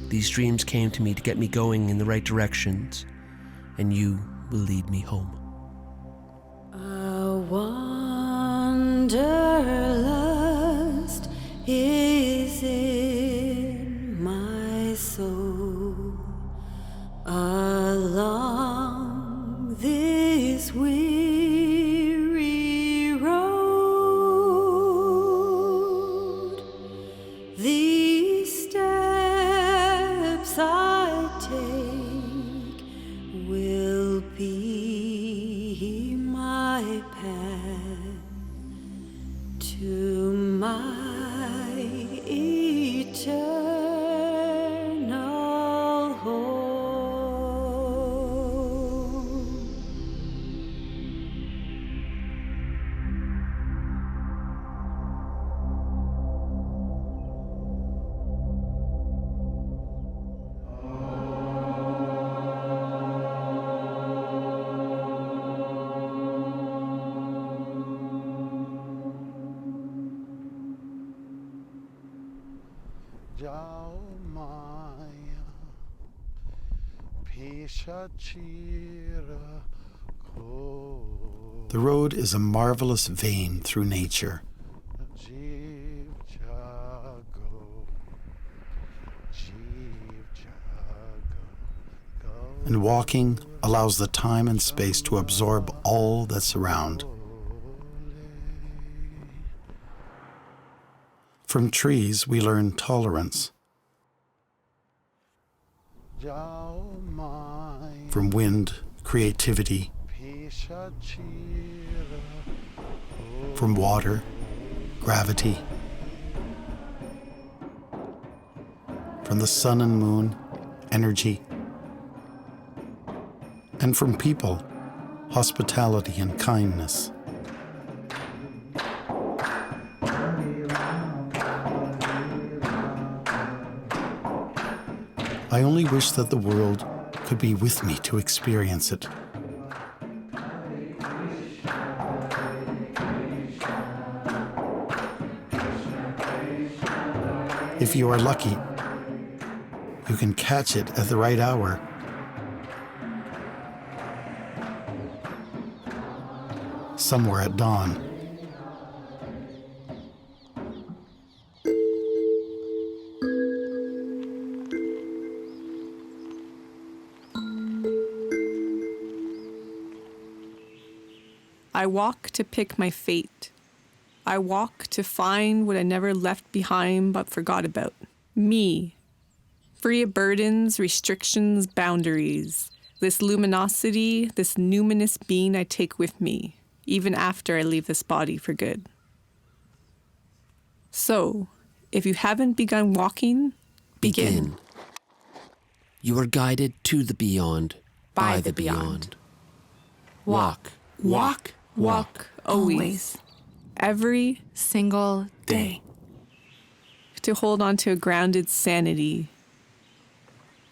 These dreams came to me to get me going in the right directions, and you will lead me home. A wanderlust is in my soul along this weary road. These steps I take will be my path to my eternal home. The road is a marvelous vein through nature. And walking allows the time and space to absorb all that's around. From trees, we learn tolerance. From wind, creativity. From water, gravity. From the sun and moon, energy. And from people, hospitality and kindness. I only wish that the world could be with me to experience it. If you are lucky, you can catch it at the right hour. Somewhere at dawn. I walk to pick my fate. I walk to find what I never left behind but forgot about. Me. Free of burdens, restrictions, boundaries. This luminosity, this numinous being I take with me, even after I leave this body for good. So, if you haven't begun walking, begin. You are guided to the beyond by the beyond. Walk, walk, Walk always. Every Single day. to hold on to a grounded sanity.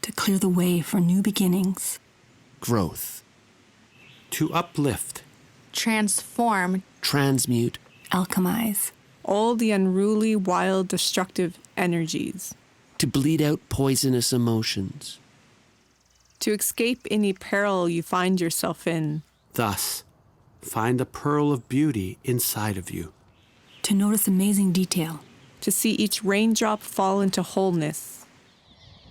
To clear the way for new beginnings. growth, To uplift. Transform. transmute, Alchemize. All the unruly, wild, destructive energies. to bleed out poisonous emotions, To escape any peril you find yourself in. Thus, find the pearl of beauty inside of you. To notice amazing detail. To see each raindrop fall into wholeness.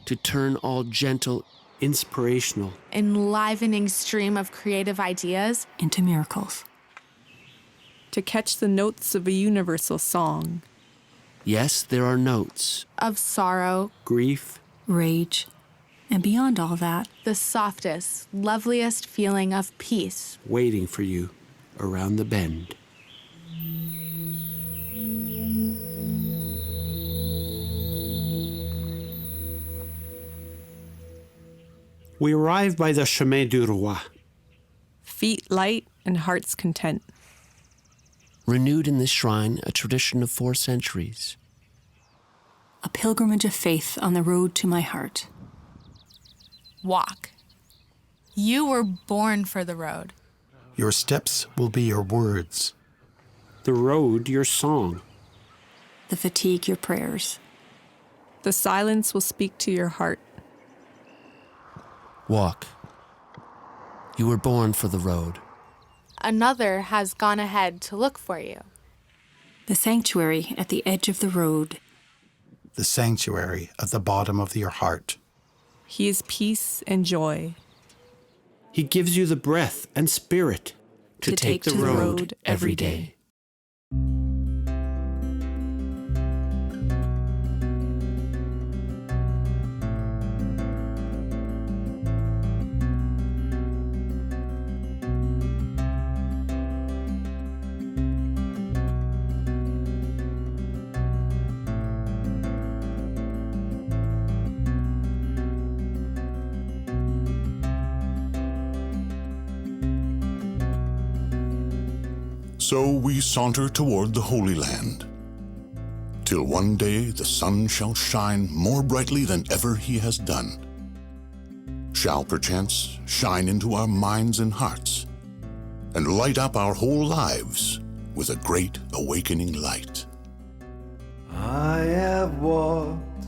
to turn all gentle, Inspirational. Enlivening stream of creative ideas. Into miracles. To catch the notes of a universal song. yes, there are notes, Of sorrow. Grief. Rage. And beyond all that, The softest, loveliest feeling of peace. Waiting for you around the bend. We arrive by the Chemin du Roi. Feet light and hearts content. renewed in this shrine a tradition of 4 centuries. a pilgrimage of faith on the road to my heart. Walk. You were born for the road. Your steps will be your words. The road, your song. The fatigue, your prayers. The silence will speak to your heart. Walk. You were born for the road. Another has gone ahead to look for you. The sanctuary at the edge of the road. The sanctuary at the bottom of your heart. He is peace and joy. He gives you the breath and spirit To take the road every day. So we saunter toward the Holy Land, till one day the sun shall shine more brightly than ever he has done, shall perchance shine into our minds and hearts, and light up our whole lives with a great awakening light. I have walked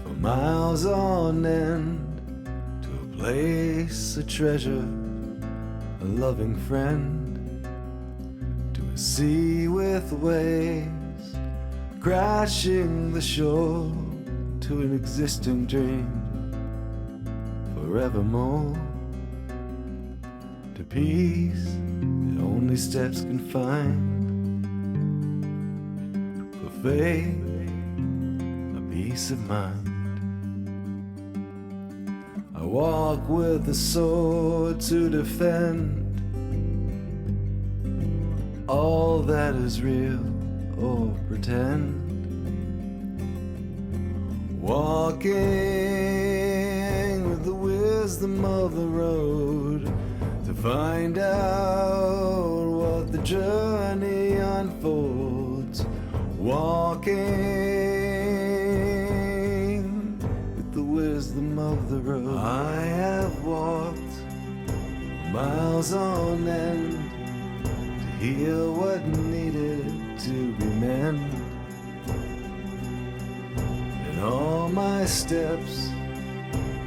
for miles on end to a place, a treasure, a loving friend, to a sea with waves crashing the shore, to an existing dream forevermore, to peace that only steps can find, for faith, a peace of mind. walk with a sword to defend all that is real or pretend. Walking with the wisdom of the road to find out what the journey unfolds. Walking with the wisdom of the road. I have walked miles on end to heal what needed to be mended. And all my steps,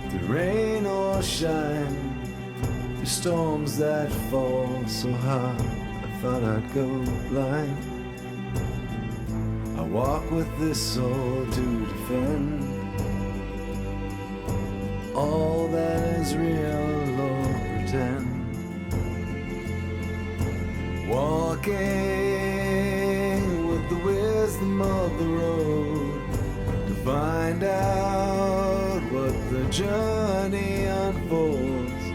through rain or shine, through storms that fall so hard I thought I'd go blind. I walk with this sword to defend all that is real or pretend. Walking with the wisdom of the road to find out what the journey unfolds.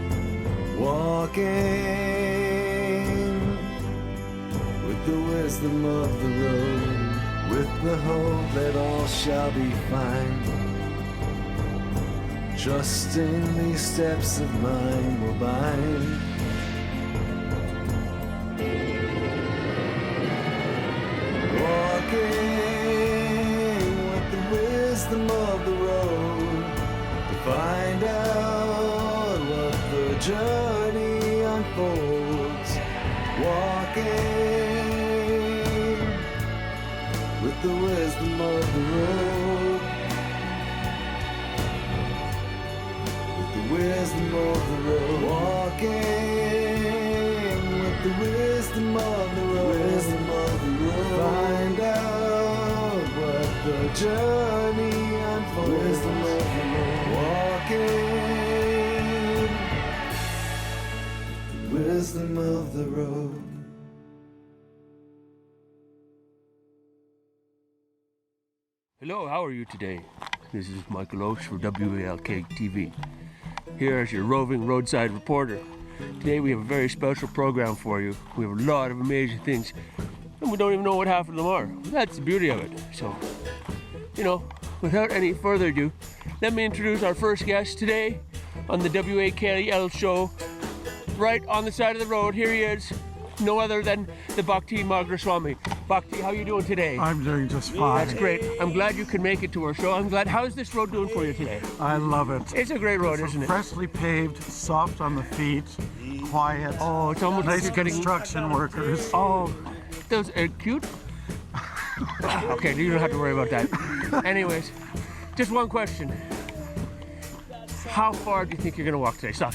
Walking with the wisdom of the road, with the hope that all shall be fine. Trusting these steps of mine will bind. Walking with the wisdom of the road to find out what the journey unfolds. Walking with the wisdom of the road, with the wisdom of the road. Walking with the wisdom of the road, wisdom of the road. Find out what the journey unfolds. Wisdom of the road. Walking with the wisdom of the road. Hello, how are you today? This is Michael Oakes for WALK TV. Here as your roving roadside reporter. Today we have a very special program for you. We have a lot of amazing things, and we don't even know what half of them are. That's the beauty of it. So, without any further ado, let me introduce our first guest today on the WAKL show. Right on the side of the road, here he is. No other than the Bhakti Magraswamy. Bhakti, how are you doing today? I'm doing just fine. That's great. I'm glad you could make it to our show. I'm glad. How's this road doing for you today? I love it. It's a great road, isn't it? Freshly paved, soft on the feet, quiet. Oh, it's almost nice like you're getting construction workers. Oh, those are cute. Okay, you don't have to worry about that. Anyways, just one question. How far do you think you're going to walk today? Stop.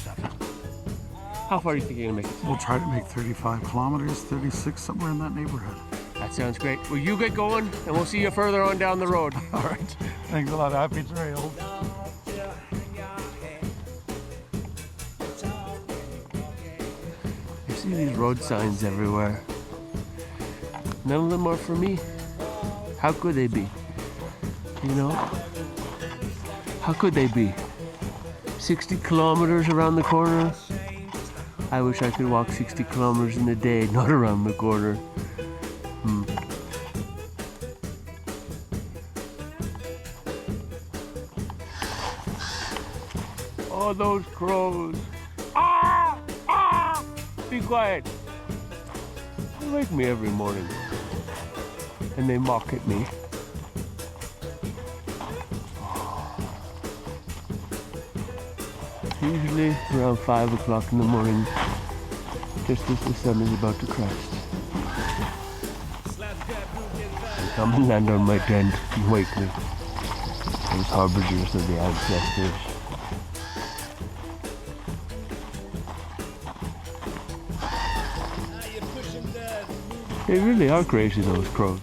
How far do you think you're going to make it? We'll try to make 35 kilometers, 36, somewhere in that neighborhood. That sounds great. Well, you get going, and we'll see you further on down the road. All right. Thanks a lot. Happy trails. You see these road signs everywhere. None of them are for me. How could they be? How could they be? 60 kilometers around the corner? I wish I could walk 60 kilometers in a day, not around the corner. Oh, those crows. Ah! Be quiet. They wake me every morning. And they mock at me. Usually around 5 o'clock in the morning, just as the sun is about to crest. They come and land on my tent and wake me. Those harbingers of the ancestors. They really are crazy, those crows.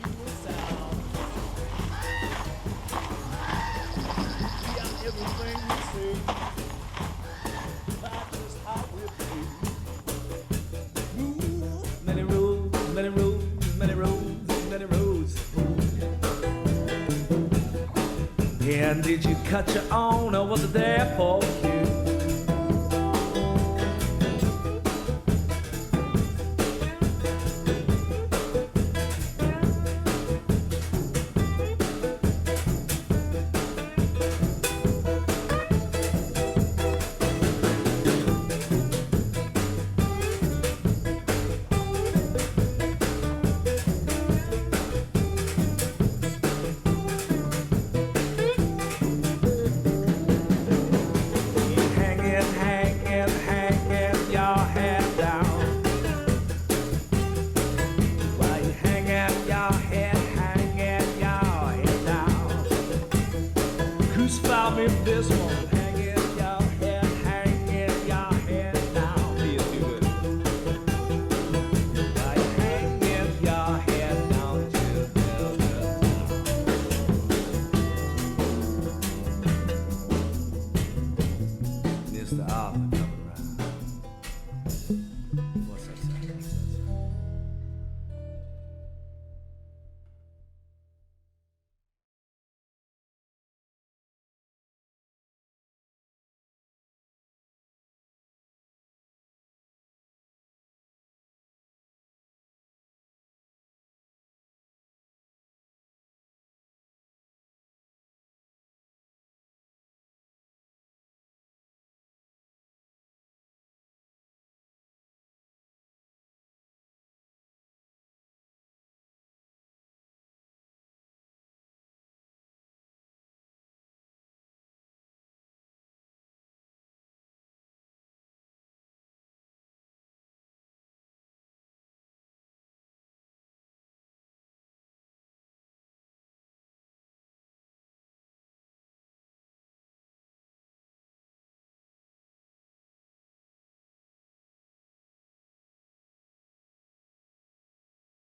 And did you cut your own or was it there for you?